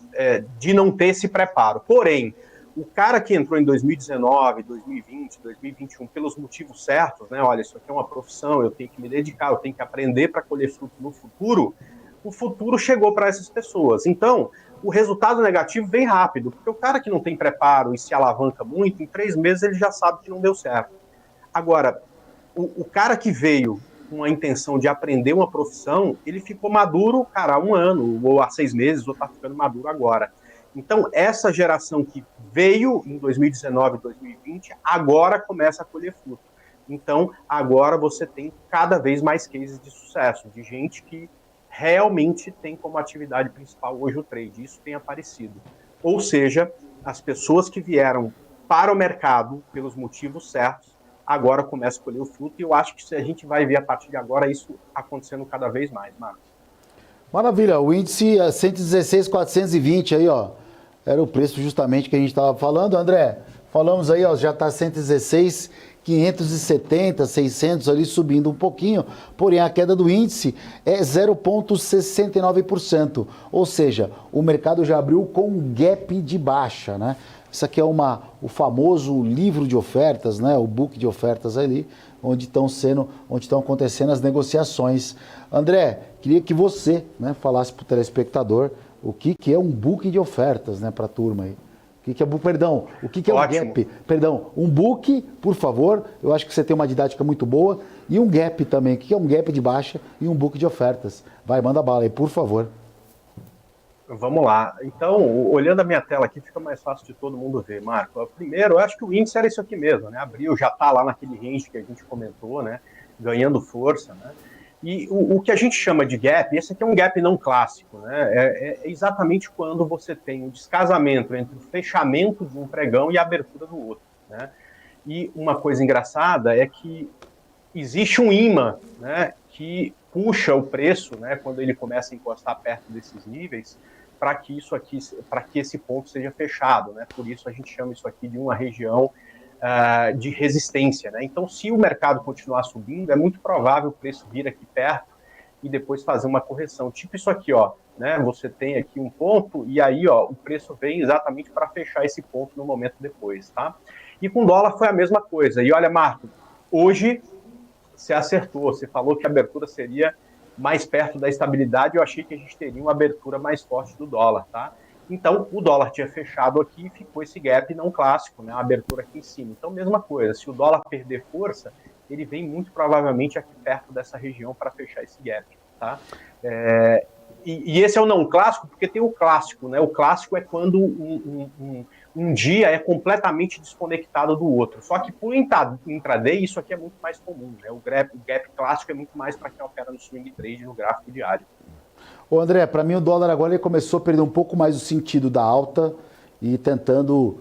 de não ter esse preparo. Porém, o cara que entrou em 2019, 2020, 2021 pelos motivos certos, né? Olha, isso aqui é uma profissão, eu tenho que me dedicar, eu tenho que aprender para colher fruto no futuro. O futuro chegou para essas pessoas. Então, o resultado negativo vem rápido, porque o cara que não tem preparo e se alavanca muito, em 3 meses ele já sabe que não deu certo. Agora, o cara que veio com a intenção de aprender uma profissão, ele ficou maduro, cara, há 1 ano, ou há 6 meses, ou está ficando maduro agora. Então, essa geração que veio em 2019, 2020, agora começa a colher fruto. Então, agora você tem cada vez mais cases de sucesso, de gente que realmente tem como atividade principal hoje o trade. Isso tem aparecido. Ou seja, as pessoas que vieram para o mercado pelos motivos certos, agora começam a colher o fruto, e eu acho que a gente vai ver a partir de agora isso acontecendo cada vez mais, Marcos. Maravilha, o índice é 116,420 aí, ó. Era o preço justamente que a gente estava falando, André. Falamos aí, ó, já está 116,570, 600 ali subindo um pouquinho, porém a queda do índice é 0,69%, ou seja, o mercado já abriu com um gap de baixa, né? Isso aqui é o famoso livro de ofertas, né? O book de ofertas ali, onde estão acontecendo as negociações. André, queria que você, né, falasse para o telespectador o que é um book de ofertas, né, para a turma aí. O que é perdão, o que é um gap? Perdão, um book, por favor, eu acho que você tem uma didática muito boa, e um gap também. O que é um gap de baixa e um book de ofertas? Vai, manda bala aí, por favor. Vamos lá. Então, olhando a minha tela aqui, fica mais fácil de todo mundo ver, Marco. Primeiro, eu acho que o índice era isso aqui mesmo, né? Abril já está lá naquele range que a gente comentou, né? Ganhando força, né? E o que a gente chama de gap, esse aqui é um gap não clássico, né? É exatamente quando você tem um descasamento entre o fechamento de um pregão e a abertura do outro, né? E uma coisa engraçada é que existe um imã, né, que puxa o preço, né, quando ele começa a encostar perto desses níveis, para que esse ponto seja fechado, né? Por isso a gente chama isso aqui de uma região de resistência, né? Então, se o mercado continuar subindo, é muito provável o preço vir aqui perto e depois fazer uma correção. Tipo isso aqui, ó, né? Você tem aqui um ponto e aí, ó, o preço vem exatamente para fechar esse ponto no momento depois, tá? E com o dólar foi a mesma coisa. E olha, Marco, hoje você acertou, você falou que a abertura seria mais perto da estabilidade, eu achei que a gente teria uma abertura mais forte do dólar, tá? Então, o dólar tinha fechado aqui e ficou esse gap não clássico, né? A abertura aqui em cima. Então, mesma coisa, se o dólar perder força, ele vem muito provavelmente aqui perto dessa região para fechar esse gap, tá? E esse é o não clássico, porque tem o clássico, né? O clássico é quando um dia é completamente desconectado do outro. Só que por intraday, isso aqui é muito mais comum, né? O gap clássico é muito mais para quem opera no swing trade, no gráfico diário. Ô André, para mim o dólar agora ele começou a perder um pouco mais o sentido da alta e tentando,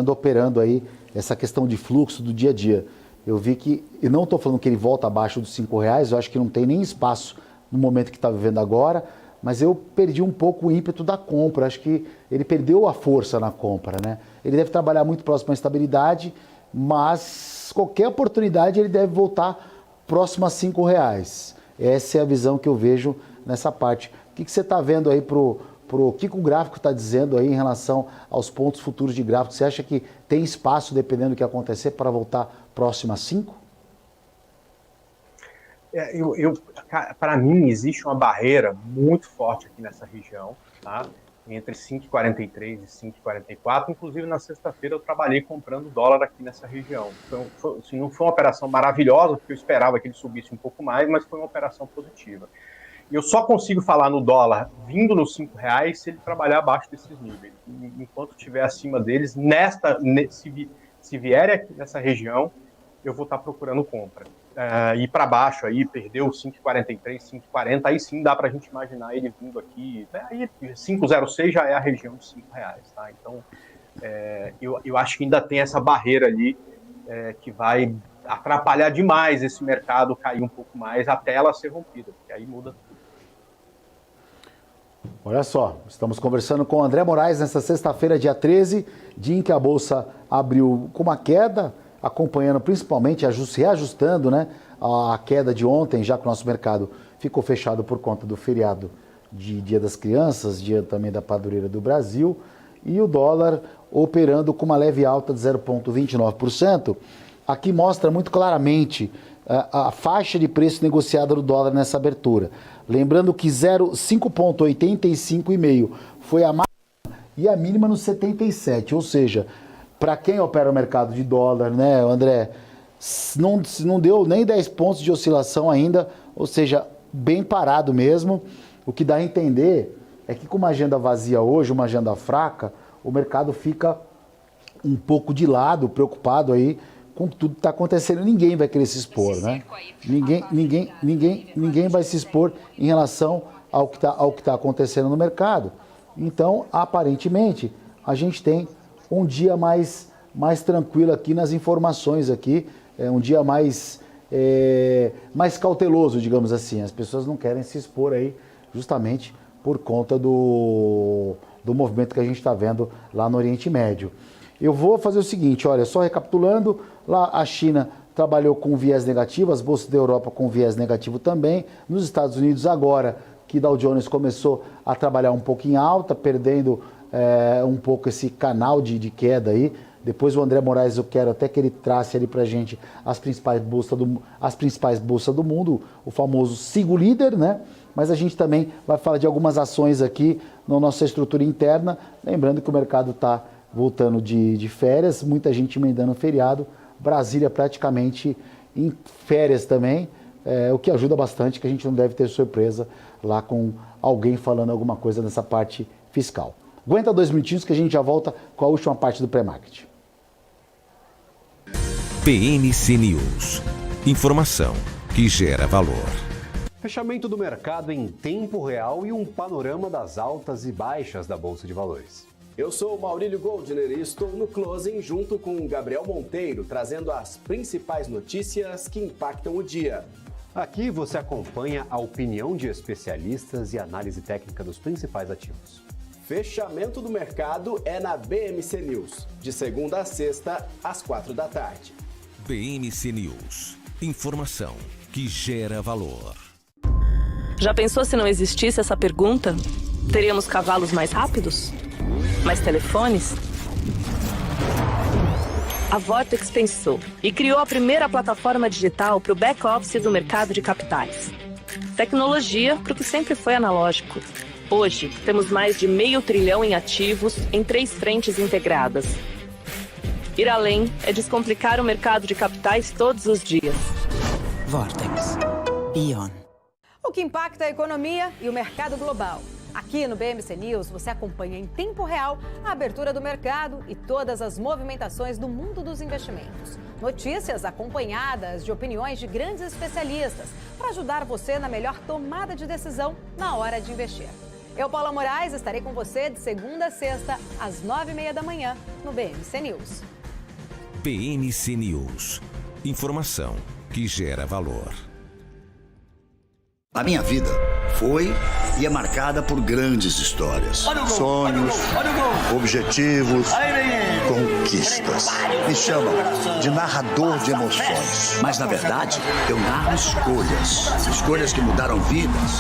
operando aí essa questão de fluxo do dia a dia. Eu vi que, e não estou falando que ele volta abaixo dos R$5, eu acho que não tem nem espaço no momento que está vivendo agora, mas eu perdi um pouco o ímpeto da compra, acho que ele perdeu a força na compra, né? Ele deve trabalhar muito próximo à estabilidade, mas qualquer oportunidade ele deve voltar próximo a R$5. Essa é a visão que eu vejo nessa parte. O que você está vendo aí o que o gráfico está dizendo aí em relação aos pontos futuros de gráfico? Você acha que tem espaço, dependendo do que acontecer, para voltar próximo a 5? Para mim, existe uma barreira muito forte aqui nessa região, tá? Entre 5,43 e 5,44. Inclusive, na sexta-feira, eu trabalhei comprando dólar aqui nessa região. Assim, não foi uma operação maravilhosa, porque eu esperava que ele subisse um pouco mais, mas foi uma operação positiva. E eu só consigo falar no dólar vindo nos R$5 se ele trabalhar abaixo desses níveis. Enquanto estiver acima deles, se vier aqui nessa região, eu vou estar procurando compra. Ir para baixo, aí perdeu 5,43, 5,40, aí sim dá para a gente imaginar ele vindo aqui. Aí 5,06 já é a região de R$5, tá? Então, eu acho que ainda tem essa barreira ali que vai atrapalhar demais esse mercado cair um pouco mais até ela ser rompida, porque aí muda tudo. Olha só, estamos conversando com o André Moraes nesta sexta-feira, dia 13, dia em que a Bolsa abriu com uma queda, acompanhando principalmente, reajustando, né, a queda de ontem, já que o nosso mercado ficou fechado por conta do feriado de Dia das Crianças, dia também da Padroeira do Brasil, e o dólar operando com uma leve alta de 0,29%. Aqui mostra muito claramente a faixa de preço negociada do dólar nessa abertura. Lembrando que 5,85,5 foi a máxima e a mínima no 77, ou seja, para quem opera o mercado de dólar, né, André, não deu nem 10 pontos de oscilação ainda, ou seja, bem parado mesmo. O que dá a entender é que com uma agenda vazia hoje, uma agenda fraca, o mercado fica um pouco de lado, preocupado aí com tudo que está acontecendo. Ninguém vai querer se expor, né? Ninguém vai se expor em relação ao que tá acontecendo no mercado. Então, aparentemente, a gente tem um dia mais tranquilo aqui nas informações aqui, um dia mais cauteloso, digamos assim. As pessoas não querem se expor aí justamente por conta do movimento que a gente está vendo lá no Oriente Médio. Eu vou fazer o seguinte, olha, só recapitulando, lá a China trabalhou com viés negativo, as bolsas da Europa com viés negativo também, nos Estados Unidos agora que Dow Jones começou a trabalhar um pouco em alta, perdendo um pouco esse canal de queda aí. Depois o André Moraes, eu quero até que ele trace ali pra gente as principais bolsas do mundo, o famoso sigo líder, né? Mas a gente também vai falar de algumas ações aqui na nossa estrutura interna, lembrando que o mercado está voltando de férias, muita gente emendando feriado, Brasília praticamente em férias também, o que ajuda bastante, que a gente não deve ter surpresa lá com alguém falando alguma coisa nessa parte fiscal. Aguenta 2 minutinhos que a gente já volta com a última parte do pré-market. PNC News. Informação que gera valor. Fechamento do mercado em tempo real e um panorama das altas e baixas da Bolsa de Valores. Eu sou o Maurílio Goldner e estou no Closing junto com o Gabriel Monteiro, trazendo as principais notícias que impactam o dia. Aqui você acompanha a opinião de especialistas e análise técnica dos principais ativos. Fechamento do mercado é na BMC News, de segunda a sexta, às 4 da tarde. BMC News. Informação que gera valor. Já pensou se não existisse essa pergunta? Teríamos cavalos mais rápidos? Mais telefones? A Vortex pensou e criou a primeira plataforma digital para o back-office do mercado de capitais. Tecnologia para o que sempre foi analógico. Hoje, temos mais de $500 bilhão em ativos em 3 frentes integradas. Ir além é descomplicar o mercado de capitais todos os dias. Vortex. Beyond. O que impacta a economia e o mercado global. Aqui no BMC News você acompanha em tempo real a abertura do mercado e todas as movimentações do mundo dos investimentos. Notícias acompanhadas de opiniões de grandes especialistas para ajudar você na melhor tomada de decisão na hora de investir. Eu, Paula Moraes, estarei com você de segunda a sexta, às 9h30 da manhã, no BMC News. BMC News. Informação que gera valor. A minha vida foi e é marcada por grandes histórias. Sonhos, objetivos, conquistas. Me chamam de narrador de emoções. Mas, na verdade, eu narro escolhas. Escolhas que mudaram vidas,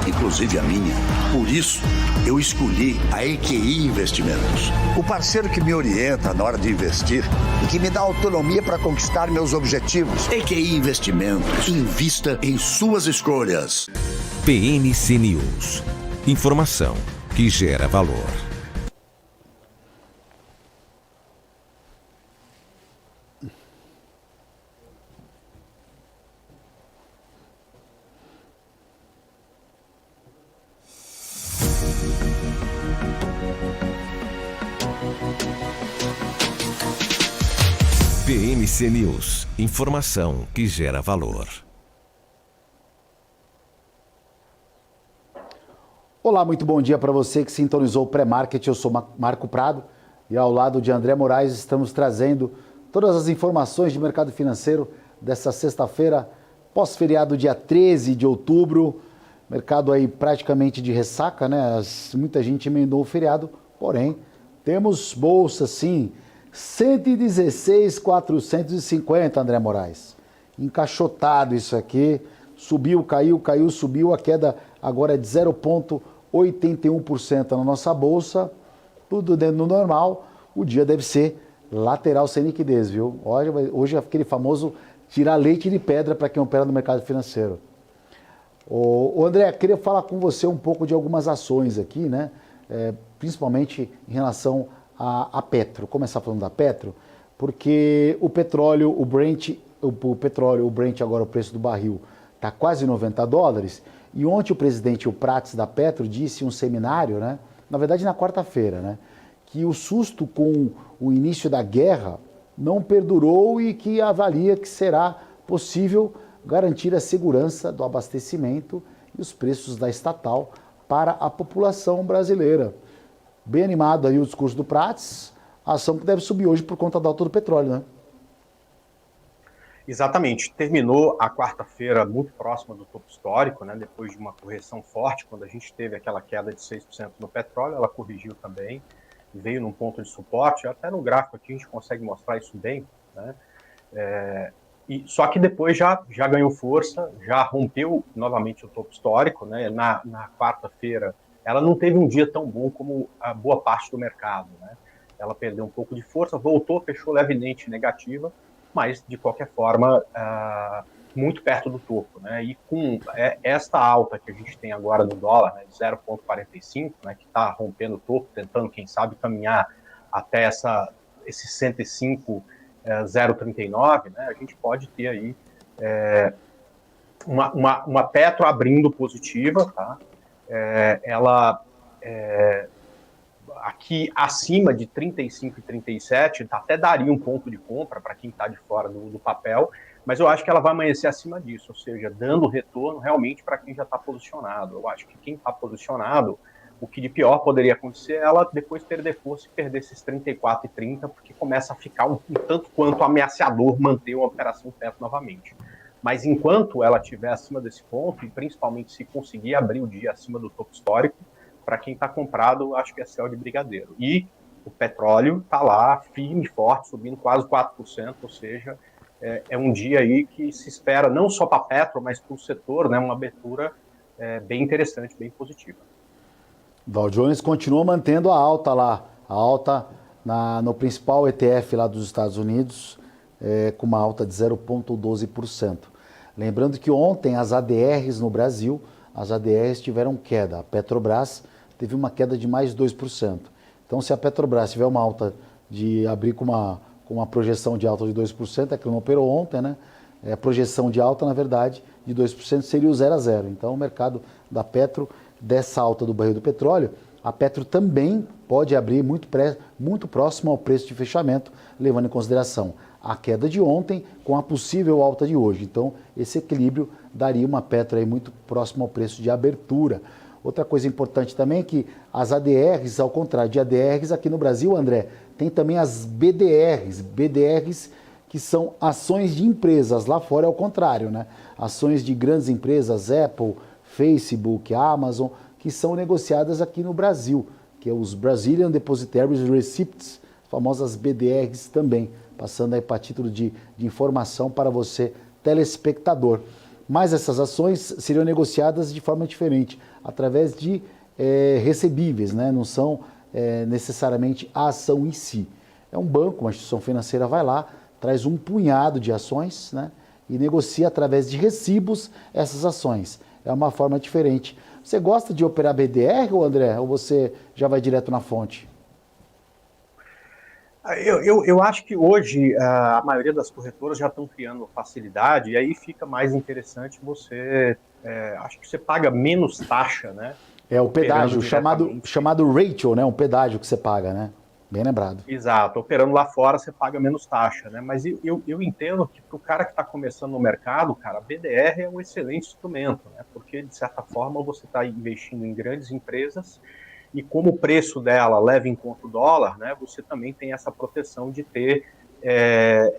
inclusive a minha. Por isso, eu escolhi a EQI Investimentos. O parceiro que me orienta na hora de investir e que me dá autonomia para conquistar meus objetivos. EQI Investimentos. Invista em suas escolhas. PNC News. Informação que gera valor. PNC News. Informação que gera valor. Olá, muito bom dia para você que sintonizou o pré-market. Eu sou Marco Prado e ao lado de André Moraes estamos trazendo todas as informações de mercado financeiro dessa sexta-feira, pós-feriado dia 13 de outubro. Mercado aí praticamente de ressaca, né? Muita gente emendou o feriado, porém temos bolsa sim, 116.450, André Moraes. Encaixotado isso aqui, subiu, caiu, subiu, a queda agora é de 0,81% na nossa bolsa. tudo dentro do normal, o dia deve ser lateral sem liquidez, viu? Hoje é aquele famoso tirar leite de pedra para quem opera no mercado financeiro. Ô André, queria falar com você um pouco de algumas ações aqui, né? Principalmente em relação à Petro. Começar falando da Petro, porque o petróleo, o Brent agora, o preço do barril está quase $90. E ontem o presidente, o Prats da Petro, disse em um seminário, né? Na verdade na quarta-feira, né? Que o susto com o início da guerra não perdurou e que avalia que será possível garantir a segurança do abastecimento e os preços da estatal para a população brasileira. Bem animado aí o discurso do Prats, a ação que deve subir hoje por conta da alta do petróleo, né? Exatamente. Terminou a quarta-feira muito próxima do topo histórico, né? Depois de uma correção forte, quando a gente teve aquela queda de 6% no petróleo, ela corrigiu também, veio num ponto de suporte, até no gráfico aqui a gente consegue mostrar isso bem, né? Só que depois já ganhou força, já rompeu novamente o topo histórico, né? Na quarta-feira, ela não teve um dia tão bom como a boa parte do mercado, né? Ela perdeu um pouco de força, voltou, fechou levemente negativa, mas, de qualquer forma, muito perto do topo, né? E com esta alta que a gente tem agora no dólar, né, de 0,45, né, que está rompendo o topo, tentando, quem sabe, caminhar até esse 105,039, né, a gente pode ter aí uma Petro abrindo positiva, tá? Ela aqui acima de 35 e 37, até daria um ponto de compra para quem está de fora do papel, mas eu acho que ela vai amanhecer acima disso, ou seja, dando retorno realmente para quem já está posicionado. Eu acho que quem está posicionado, o que de pior poderia acontecer é ela depois perder força e perder esses 34 e 30, porque começa a ficar um tanto quanto ameaçador manter uma operação perto novamente. Mas enquanto ela estiver acima desse ponto, e principalmente se conseguir abrir o dia acima do topo histórico, para quem está comprado, acho que é céu de brigadeiro. E o petróleo está lá, firme e forte, subindo quase 4%, ou seja, é um dia aí que se espera, não só para a Petro, mas para o setor, né, uma abertura bem interessante, bem positiva. Dow Jones continua mantendo a alta lá, a alta no principal ETF lá dos Estados Unidos, com uma alta de 0,12%. Lembrando que ontem as ADRs no Brasil, as ADRs tiveram queda. A Petrobras teve uma queda de mais 2%. Então, se a Petrobras tiver uma alta de abrir com uma projeção de alta de 2%, é que não operou ontem, né? A projeção de alta, na verdade, de 2% seria o 0 a 0. Então, o mercado da Petro, dessa alta do barril do petróleo, a Petro também pode abrir muito próximo ao preço de fechamento, levando em consideração a queda de ontem com a possível alta de hoje. Então, esse equilíbrio daria uma Petro aí muito próximo ao preço de abertura. Outra coisa importante também é que as ADRs, ao contrário de ADRs, aqui no Brasil, André, tem também as BDRs que são ações de empresas. Lá fora é o contrário, né? Ações de grandes empresas, Apple, Facebook, Amazon, que são negociadas aqui no Brasil, que é os Brazilian Depositary Receipts, famosas BDRs também, passando aí para título de informação para você, telespectador. Mas essas ações seriam negociadas de forma diferente, através de recebíveis, né? Não são necessariamente a ação em si. É um banco, uma instituição financeira vai lá, traz um punhado de ações, né? E negocia através de recibos essas ações. É uma forma diferente. Você gosta de operar BDR, ou André, ou você já vai direto na fonte? Eu acho que hoje a maioria das corretoras já estão criando facilidade, e aí fica mais interessante você, acho que você paga menos taxa, né? É o pedágio, chamado ratio, né? Um pedágio que você paga, né? Bem lembrado. Exato, operando lá fora você paga menos taxa, né? Mas eu entendo que para o cara que está começando no mercado, cara, a BDR é um excelente instrumento, né? Porque, de certa forma, você está investindo em grandes empresas e como o preço dela leva em conta o dólar, né, você também tem essa proteção de ter, quer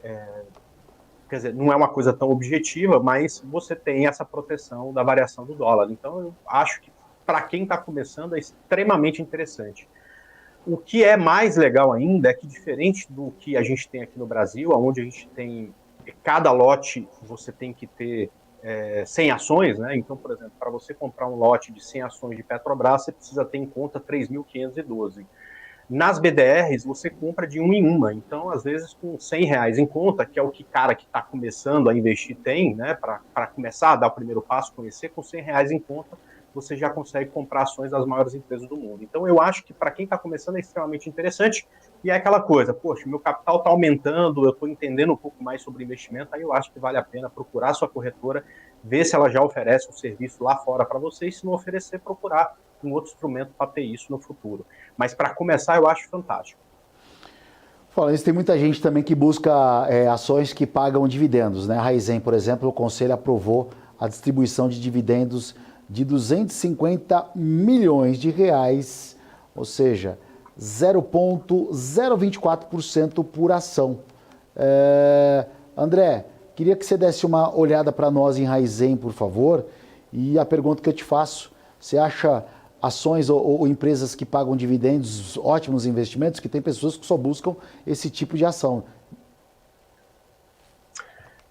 dizer, não é uma coisa tão objetiva, mas você tem essa proteção da variação do dólar. Então, eu acho que para quem está começando é extremamente interessante. O que é mais legal ainda é que, diferente do que a gente tem aqui no Brasil, onde a gente tem, cada lote você tem que ter 100 ações, né? Então, por exemplo, para você comprar um lote de 100 ações de Petrobras, você precisa ter em conta 3.512. Nas BDRs, você compra de uma em uma. Então, às vezes, com R$100 em conta, que é o que cara que está começando a investir tem, né, para começar a dar o primeiro passo, conhecer, com R$100 em conta, você já consegue comprar ações das maiores empresas do mundo. Então, eu acho que para quem está começando é extremamente interessante. E é aquela coisa, poxa, meu capital está aumentando, eu estou entendendo um pouco mais sobre investimento, aí eu acho que vale a pena procurar a sua corretora, ver se ela já oferece um serviço lá fora para você, e se não oferecer, procurar um outro instrumento para ter isso no futuro. Mas para começar, eu acho fantástico. Falando isso, tem muita gente também que busca ações que pagam dividendos, né? A Raizen, por exemplo, o Conselho aprovou a distribuição de dividendos de 250 milhões de reais, ou seja, 0,024% por ação. André, queria que você desse uma olhada para nós em Raizen, por favor, e a pergunta que eu te faço, você acha ações ou empresas que pagam dividendos ótimos investimentos, que tem pessoas que só buscam esse tipo de ação?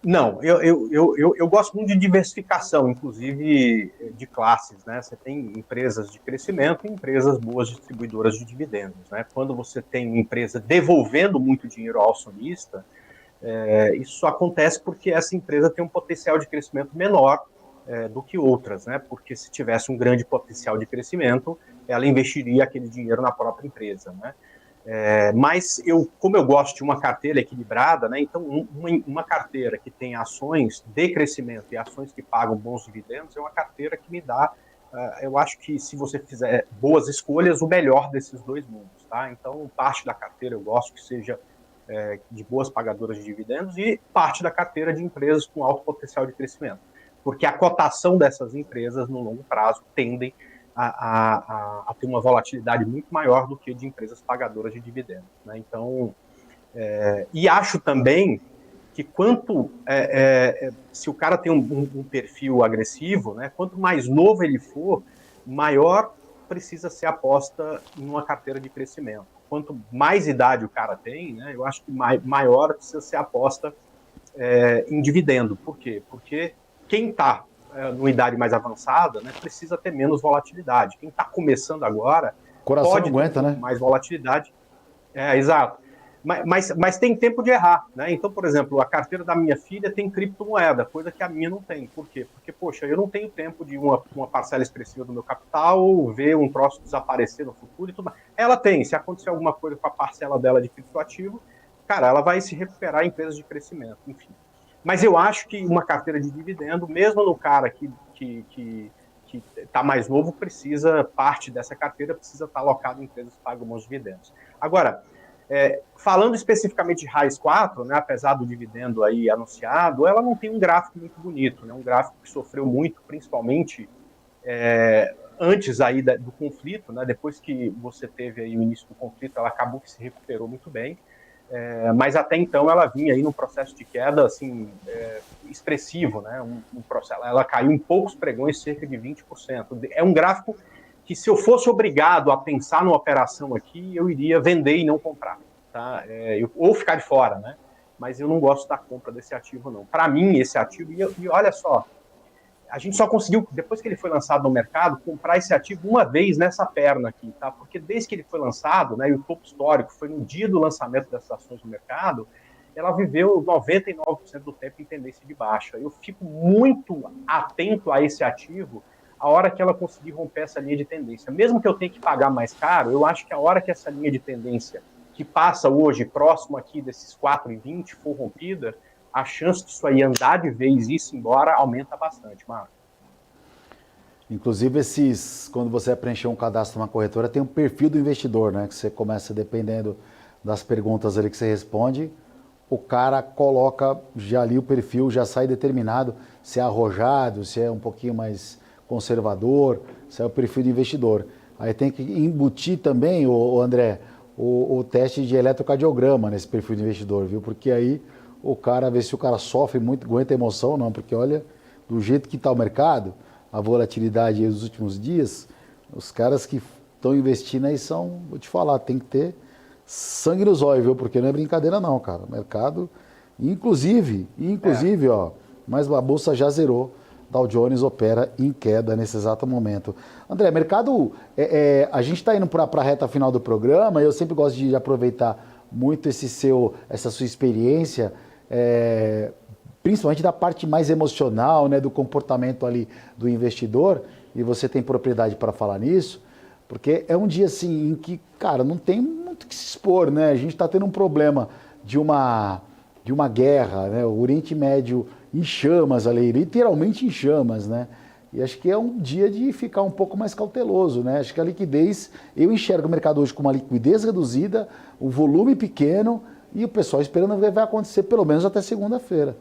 Não, eu gosto muito de diversificação, inclusive de classes, né? Você tem empresas de crescimento e empresas boas distribuidoras de dividendos, né? Quando você tem uma empresa devolvendo muito dinheiro ao acionista, isso acontece porque essa empresa tem um potencial de crescimento menor do que outras, né? Porque se tivesse um grande potencial de crescimento, ela investiria aquele dinheiro na própria empresa, né? Mas como eu gosto de uma carteira equilibrada, né, então uma carteira que tem ações de crescimento e ações que pagam bons dividendos é uma carteira que me dá, eu acho que se você fizer boas escolhas, o melhor desses dois mundos, tá? Então parte da carteira eu gosto que seja de boas pagadoras de dividendos e parte da carteira de empresas com alto potencial de crescimento, porque a cotação dessas empresas no longo prazo tendem a ter uma volatilidade muito maior do que de empresas pagadoras de dividendos, né? Então, e acho também que se o cara tem um perfil agressivo, né, quanto mais novo ele for, maior precisa ser aposta em uma carteira de crescimento. Quanto mais idade o cara tem, né, eu acho que maior precisa ser aposta em dividendo. Por quê? Porque quem está numa idade mais avançada, né, precisa ter menos volatilidade. Quem está começando agora coração pode aguenta, ter né? mais volatilidade. Exato. Mas tem tempo de errar, né? Então, por exemplo, a carteira da minha filha tem criptomoeda, coisa que a minha não tem. Por quê? Porque, poxa, eu não tenho tempo de uma parcela expressiva do meu capital ver um troço desaparecer no futuro e tudo mais. Ela tem. Se acontecer alguma coisa com a parcela dela de criptoativo, cara, ela vai se recuperar em empresas de crescimento, enfim. Mas eu acho que uma carteira de dividendo, mesmo no cara que está mais novo, parte dessa carteira precisa estar alocada em empresas que pagam bons dividendos. Agora, falando especificamente de Raiz 4, né, apesar do dividendo aí anunciado, ela não tem um gráfico muito bonito, né, um gráfico que sofreu muito, principalmente antes aí do conflito, né, depois que você teve aí o início do conflito, ela acabou que se recuperou muito bem. Mas até então ela vinha aí num processo de queda assim, expressivo, né? Processo, ela caiu em poucos pregões, cerca de 20%. É um gráfico que, se eu fosse obrigado a pensar numa operação aqui, eu iria vender e não comprar, tá? Ou ficar de fora, né? Mas eu não gosto da compra desse ativo, não. Para mim, esse ativo, e olha só, a gente só conseguiu, depois que ele foi lançado no mercado, comprar esse ativo uma vez nessa perna aqui, tá? Porque desde que ele foi lançado, né, e o topo histórico foi no dia do lançamento dessas ações no mercado, ela viveu 99% do tempo em tendência de baixa. Eu fico muito atento a esse ativo a hora que ela conseguir romper essa linha de tendência. Mesmo que eu tenha que pagar mais caro, eu acho que a hora que essa linha de tendência, que passa hoje próximo aqui desses 4,20, for rompida, a chance disso aí andar de vez e ir embora aumenta bastante, Marco. Inclusive, quando você preencher um cadastro numa corretora, tem um perfil do investidor, né? Que você começa, dependendo das perguntas ali que você responde, o cara coloca já ali o perfil, já sai determinado se é arrojado, se é um pouquinho mais conservador, se é o perfil do investidor. Aí tem que embutir também, o André, o teste de eletrocardiograma nesse perfil do investidor, viu? Porque aí o cara vê se o cara sofre muito, aguenta emoção, não, porque olha, do jeito que está o mercado, a volatilidade dos últimos dias, os caras que estão investindo aí são, vou te falar, tem que ter sangue nos olhos, viu? Porque não é brincadeira não, cara. O mercado, inclusive, ó, mas a bolsa já zerou Dow Jones opera em queda nesse exato momento. André, mercado, a gente está indo para a reta final do programa, eu sempre gosto de aproveitar muito essa sua experiência, principalmente da parte mais emocional, né, do comportamento ali do investidor, e você tem propriedade para falar nisso, porque é um dia assim em que, cara, não tem muito o que se expor, né? A gente está tendo um problema de uma guerra, né? O Oriente Médio em chamas ali, literalmente em chamas, né? E acho que é um dia de ficar um pouco mais cauteloso, né? Acho que a liquidez, eu enxergo o mercado hoje com uma liquidez reduzida, o volume pequeno e o pessoal esperando o que vai acontecer pelo menos até segunda-feira.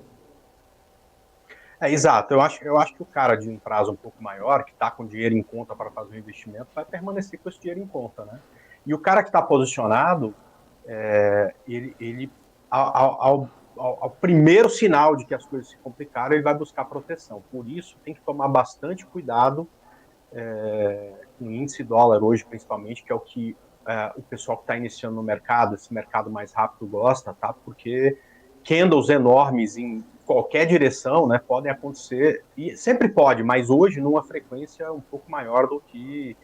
Exato. Eu acho que o cara de um prazo um pouco maior, que está com dinheiro em conta para fazer um investimento, vai permanecer com esse dinheiro em conta, né? E o cara que está posicionado, ele ao primeiro sinal de que as coisas se complicaram, ele vai buscar proteção. Por isso, tem que tomar bastante cuidado com o índice dólar hoje, principalmente, que é o que o pessoal que está iniciando no mercado, esse mercado mais rápido gosta, tá? Porque candles enormes em qualquer direção, né, podem acontecer, e sempre pode, mas hoje numa frequência um pouco maior do que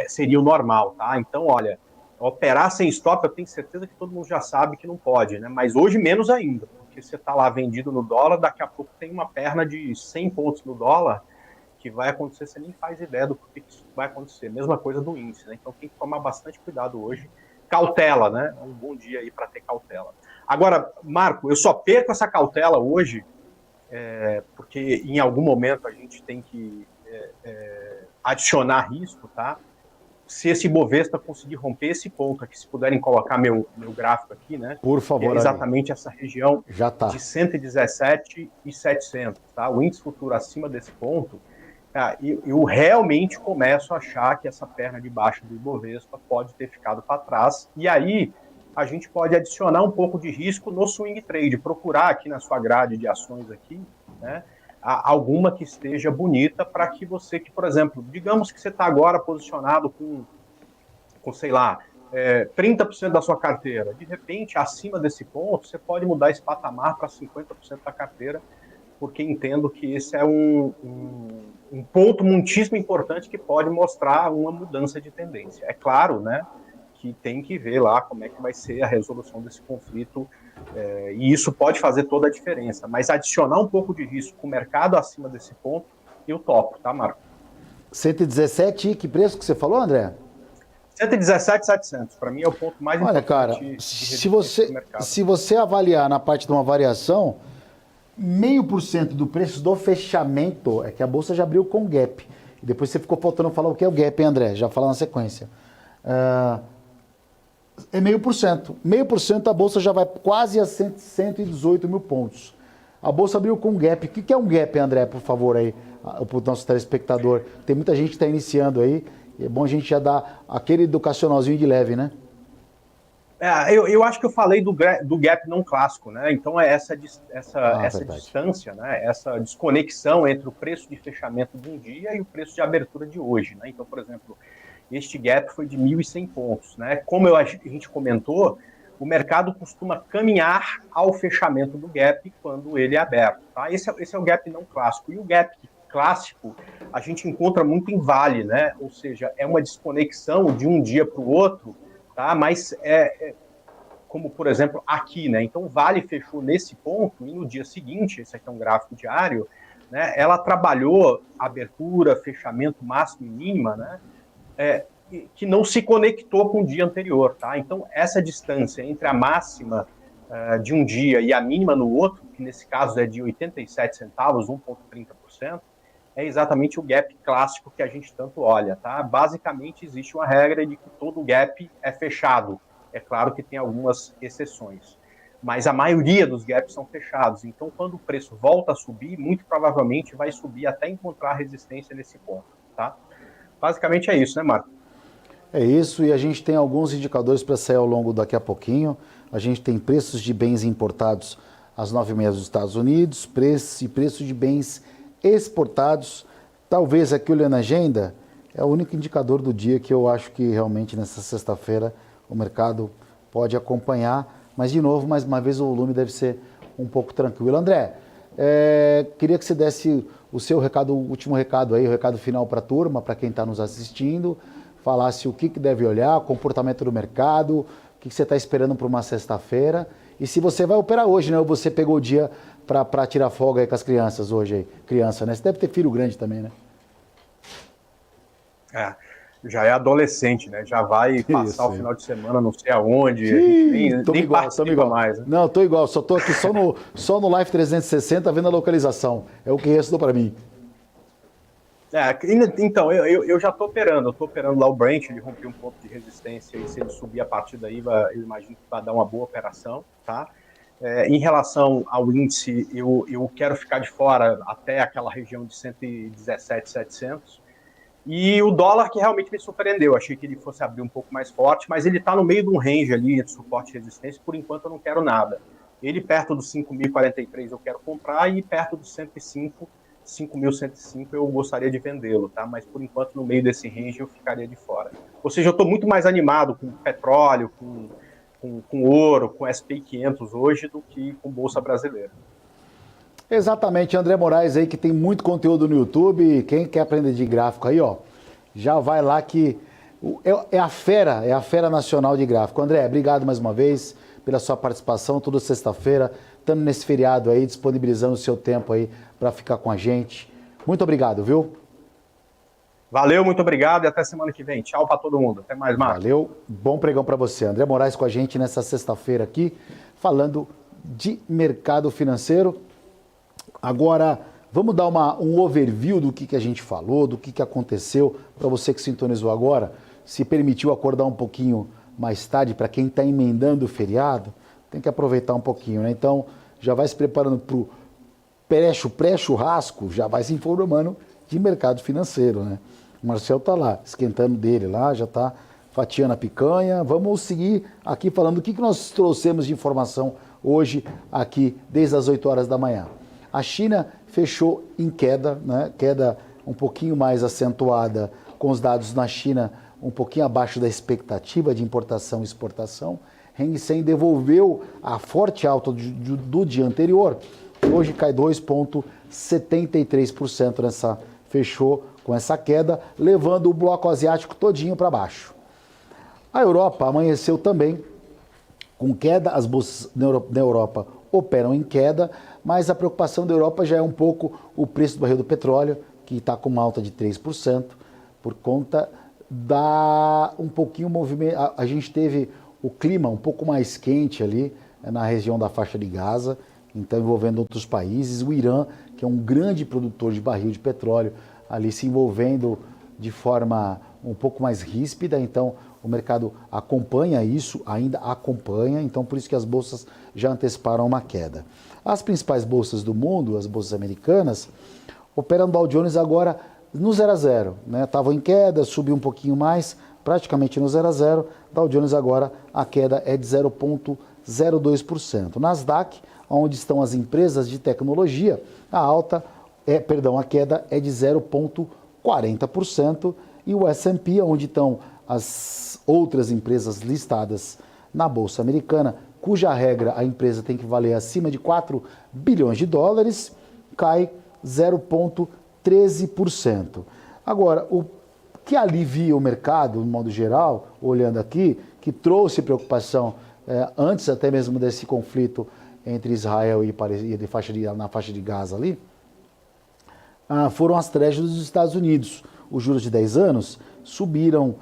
seria o normal, tá? Então, olha, operar sem stop, eu tenho certeza que todo mundo já sabe que não pode, né? Mas hoje menos ainda, porque você está lá vendido no dólar, daqui a pouco tem uma perna de 100 pontos no dólar que vai acontecer, você nem faz ideia do que isso vai acontecer. Mesma coisa do índice, né? Então tem que tomar bastante cuidado hoje. Cautela, né? É um bom dia aí para ter cautela. Agora, Marco, eu só perco essa cautela hoje porque em algum momento a gente tem que adicionar risco, tá? Se esse Bovespa conseguir romper esse ponto aqui, se puderem colocar meu gráfico aqui, né? Por favor. É exatamente essa região já tá. De 117,700, tá? O índice futuro acima desse ponto, eu realmente começo a achar que essa perna de baixo do Ibovespa pode ter ficado para trás. E aí a gente pode adicionar um pouco de risco no swing trade, procurar aqui na sua grade de ações aqui, né? Alguma que esteja bonita para que você, por exemplo, digamos que você está agora posicionado com sei lá, 30% da sua carteira. De repente, acima desse ponto, você pode mudar esse patamar para 50% da carteira, porque entendo que esse é um ponto muitíssimo importante que pode mostrar uma mudança de tendência. É claro, né, que tem que ver lá como é que vai ser a resolução desse conflito, e isso pode fazer toda a diferença. Mas adicionar um pouco de risco com o mercado acima desse ponto, eu topo, tá, Marco? 117, que preço que você falou, André? 117,700, para mim é o ponto mais importante. Olha, cara, se você avaliar na parte de uma variação, 0,5% do preço do fechamento é que a bolsa já abriu com gap. E depois você ficou faltando falar o que é o gap, hein, André? Já fala na sequência. É 0,5%. 0,5% a bolsa já vai quase a 118 mil pontos. A bolsa abriu com gap. O que é um gap, André, por favor, aí, para o nosso telespectador? Tem muita gente que está iniciando aí. É bom a gente já dar aquele educacionalzinho de leve, né? Eu acho que eu falei do gap não clássico, né? Então é essa distância, né? Essa desconexão entre o preço de fechamento de um dia e o preço de abertura de hoje, né? Então, por exemplo, este gap foi de 1.100 pontos, né? Como a gente comentou, o mercado costuma caminhar ao fechamento do gap quando ele é aberto, tá? Esse é o gap não clássico. E o gap clássico a gente encontra muito em vale, né? Ou seja, é uma desconexão de um dia para o outro, tá? Mas como, por exemplo, aqui, né? Então, o vale fechou nesse ponto e no dia seguinte, esse aqui é um gráfico diário, né? Ela trabalhou abertura, fechamento máximo e mínima, né? Que não se conectou com o dia anterior, tá? Então, essa distância entre a máxima de um dia e a mínima no outro, que nesse caso é de 87 centavos, 1,30%, é exatamente o gap clássico que a gente tanto olha, tá? Basicamente, existe uma regra de que todo gap é fechado. É claro que tem algumas exceções, mas a maioria dos gaps são fechados. Então, quando o preço volta a subir, muito provavelmente vai subir até encontrar resistência nesse ponto, tá? Basicamente é isso, né, Marco? É isso, e a gente tem alguns indicadores para sair ao longo daqui a pouquinho. A gente tem preços de bens importados às 9h30 dos Estados Unidos, preço de bens exportados. Talvez aqui olhando a agenda, é o único indicador do dia que eu acho que realmente nessa sexta-feira o mercado pode acompanhar. Mas, de novo, mais uma vez, o volume deve ser um pouco tranquilo. André, Queria que você desse o seu recado, o último recado aí, o recado final para a turma, para quem está nos assistindo, falasse o que deve olhar, o comportamento do mercado, o que você está esperando para uma sexta-feira, e se você vai operar hoje, né? Ou você pegou o dia para tirar folga aí com as crianças hoje aí. Criança, né? Você deve ter filho grande também, né? Já é adolescente, né? Já vai passar o final de semana não sei aonde, Sim, a gente nem igual, participa mais. Né? Não, tô igual, só tô aqui só no Live 360 vendo a localização. É o que restou para mim. Então, eu já estou operando. Eu estou operando lá o Brent, ele rompeu um ponto de resistência e se ele subir a partir daí, eu imagino que vai dar uma boa operação, tá? Em relação ao índice, eu quero ficar de fora até aquela região de 117,700. E o dólar que realmente me surpreendeu, achei que ele fosse abrir um pouco mais forte, mas ele está no meio de um range ali de suporte e resistência, por enquanto eu não quero nada. Ele perto dos 5.043 eu quero comprar e perto dos 5.105 eu gostaria de vendê-lo, tá? Mas por enquanto no meio desse range eu ficaria de fora. Ou seja, eu estou muito mais animado com petróleo, com ouro, com S&P 500 hoje do que com Bolsa Brasileira. Exatamente, André Moraes aí que tem muito conteúdo no YouTube, quem quer aprender de gráfico aí, ó, já vai lá que é a fera nacional de gráfico. André, obrigado mais uma vez pela sua participação, toda sexta-feira, estamos nesse feriado aí, disponibilizando o seu tempo aí para ficar com a gente. Muito obrigado, viu? Valeu, muito obrigado e até semana que vem. Tchau para todo mundo. Até mais, Marcos. Valeu, bom pregão para você. André Moraes com a gente nessa sexta-feira aqui, falando de mercado financeiro. Agora, vamos dar um overview do que a gente falou, do que aconteceu, para você que sintonizou agora, se permitiu acordar um pouquinho mais tarde, para quem está emendando o feriado, tem que aproveitar um pouquinho, né? Então, já vai se preparando para o pré-churrasco, já vai se informando de mercado financeiro, né? O Marcel está lá, esquentando dele lá, já está fatiando a picanha. Vamos seguir aqui falando o que nós trouxemos de informação hoje aqui, desde as 8 horas da manhã. A China fechou em queda, né? Queda um pouquinho mais acentuada, com os dados na China um pouquinho abaixo da expectativa de importação e exportação. Hang Seng devolveu a forte alta do dia anterior. Hoje cai 2,73% fechou com essa queda, levando o bloco asiático todinho para baixo. A Europa amanheceu também com queda, as bolsas na Europa operam em queda, mas a preocupação da Europa já é um pouco o preço do barril do petróleo, que está com uma alta de 3%, por conta um pouquinho movimento. A gente teve o clima um pouco mais quente ali na região da faixa de Gaza, então envolvendo outros países, o Irã, que é um grande produtor de barril de petróleo, ali se envolvendo de forma um pouco mais ríspida, então o mercado acompanha isso, ainda acompanha, então por isso que as bolsas já anteciparam uma queda. As principais bolsas do mundo, as bolsas americanas, operam Dow Jones agora no 0 a 0, né? Estavam em queda, subiu um pouquinho mais, praticamente no 0 a 0. Dow Jones agora a queda é de 0,02%. Nasdaq, onde estão as empresas de tecnologia, a queda é de 0,40%, e o S&P, onde estão as outras empresas listadas na Bolsa Americana, cuja regra a empresa tem que valer acima de 4 bilhões de dólares, cai 0,13%. Agora, o que alivia o mercado, de modo geral, olhando aqui, que trouxe preocupação antes até mesmo desse conflito entre Israel e na faixa de Gaza ali, foram as treasuries dos Estados Unidos. Os juros de 10 anos subiram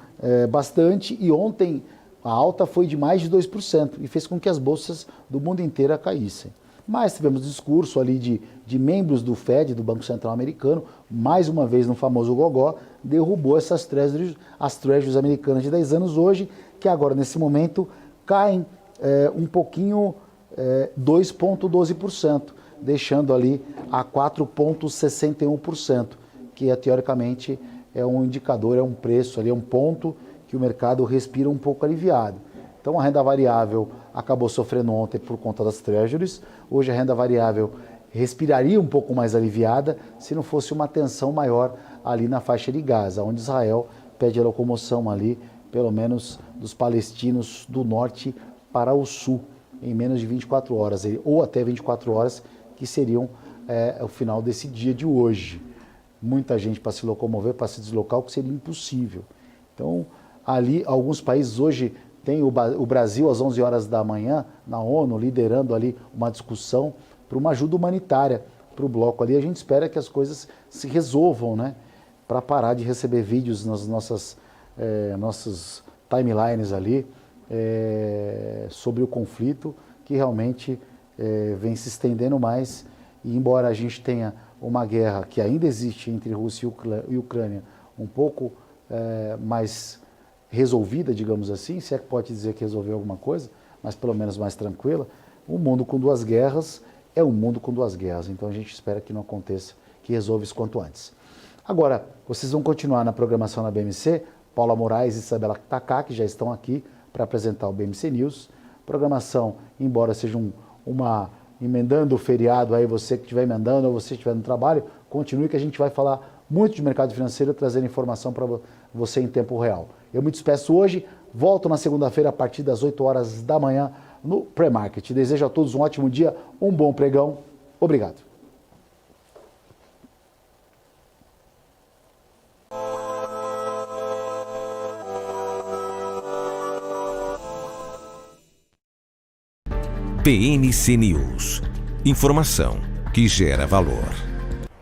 bastante e ontem a alta foi de mais de 2% e fez com que as bolsas do mundo inteiro caíssem. Mas tivemos discurso ali de membros do Fed, do Banco Central Americano, mais uma vez no famoso gogó, derrubou as treasuries americanas de 10 anos hoje, que agora nesse momento caem um pouquinho, 2,12%, deixando ali a 4,61%, que teoricamente é um indicador, é um preço ali, é um ponto que o mercado respira um pouco aliviado. Então a renda variável acabou sofrendo ontem por conta das treasuries, hoje a renda variável respiraria um pouco mais aliviada se não fosse uma tensão maior ali na faixa de Gaza, onde Israel pede a locomoção ali, pelo menos dos palestinos do norte para o sul, em menos de 24 horas, ou até 24 horas, que seriam o final desse dia de hoje. Muita gente para se locomover, para se deslocar, o que seria impossível. Então, ali, alguns países hoje têm o Brasil às 11 horas da manhã, na ONU, liderando ali uma discussão para uma ajuda humanitária para o bloco ali. A gente espera que as coisas se resolvam, né? Para parar de receber vídeos nas nossas timelines ali sobre o conflito que realmente vem se estendendo mais. E embora a gente tenha uma guerra que ainda existe entre Rússia e Ucrânia um pouco mais resolvida, digamos assim, se é que pode dizer que resolveu alguma coisa, mas pelo menos mais tranquila, o mundo com duas guerras é um mundo com duas guerras. Então a gente espera que não aconteça, que resolva isso quanto antes. Agora, vocês vão continuar na programação na BMC, Paula Moraes e Isabela Taká, que já estão aqui para apresentar o BMC News. Programação, embora seja emendando o feriado, aí você que estiver emendando ou você que estiver no trabalho, continue que a gente vai falar muito de mercado financeiro, trazendo informação para você em tempo real. Eu me despeço hoje, volto na segunda-feira a partir das 8 horas da manhã no Pré-Market. Desejo a todos um ótimo dia, um bom pregão. Obrigado. PNC News. Informação que gera valor.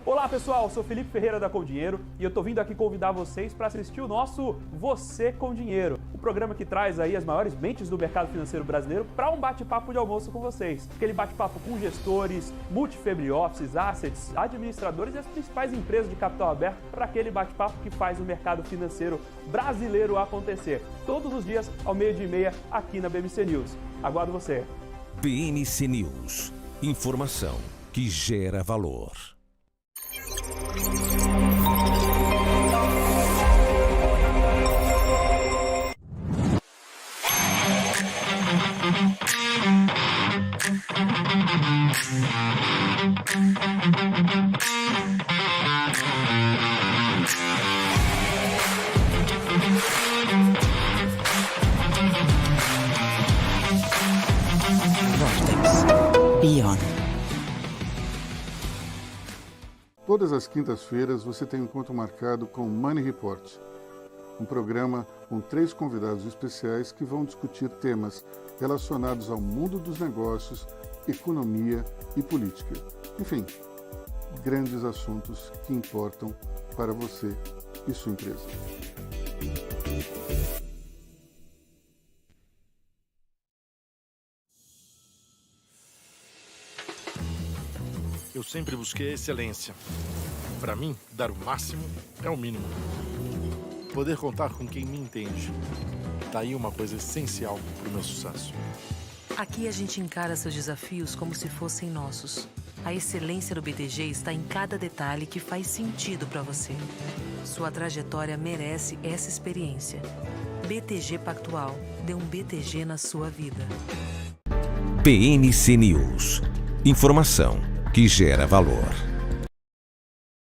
Olá pessoal, eu sou Felipe Ferreira da Com Dinheiro e eu tô vindo aqui convidar vocês para assistir o nosso Você com Dinheiro, o programa que traz aí as maiores mentes do mercado financeiro brasileiro para um bate-papo de almoço com vocês. Aquele bate-papo com gestores, multifamily offices, assets, administradores e as principais empresas de capital aberto para aquele bate-papo que faz o mercado financeiro brasileiro acontecer. Todos os dias ao 12:30 aqui na BMC News. Aguardo você. PNC News. Informação que gera valor. Vortex. Beyond. Todas as quintas-feiras você tem um encontro marcado com o Money Report, um programa com 3 convidados especiais que vão discutir temas relacionados ao mundo dos negócios, economia e política. Enfim, grandes assuntos que importam para você e sua empresa. Eu sempre busquei a excelência. Para mim, dar o máximo é o mínimo. Poder contar com quem me entende. Tá aí uma coisa essencial para o meu sucesso. Aqui a gente encara seus desafios como se fossem nossos. A excelência do BTG está em cada detalhe que faz sentido para você. Sua trajetória merece essa experiência. BTG Pactual. Dê um BTG na sua vida. PNC News. Informação que gera valor.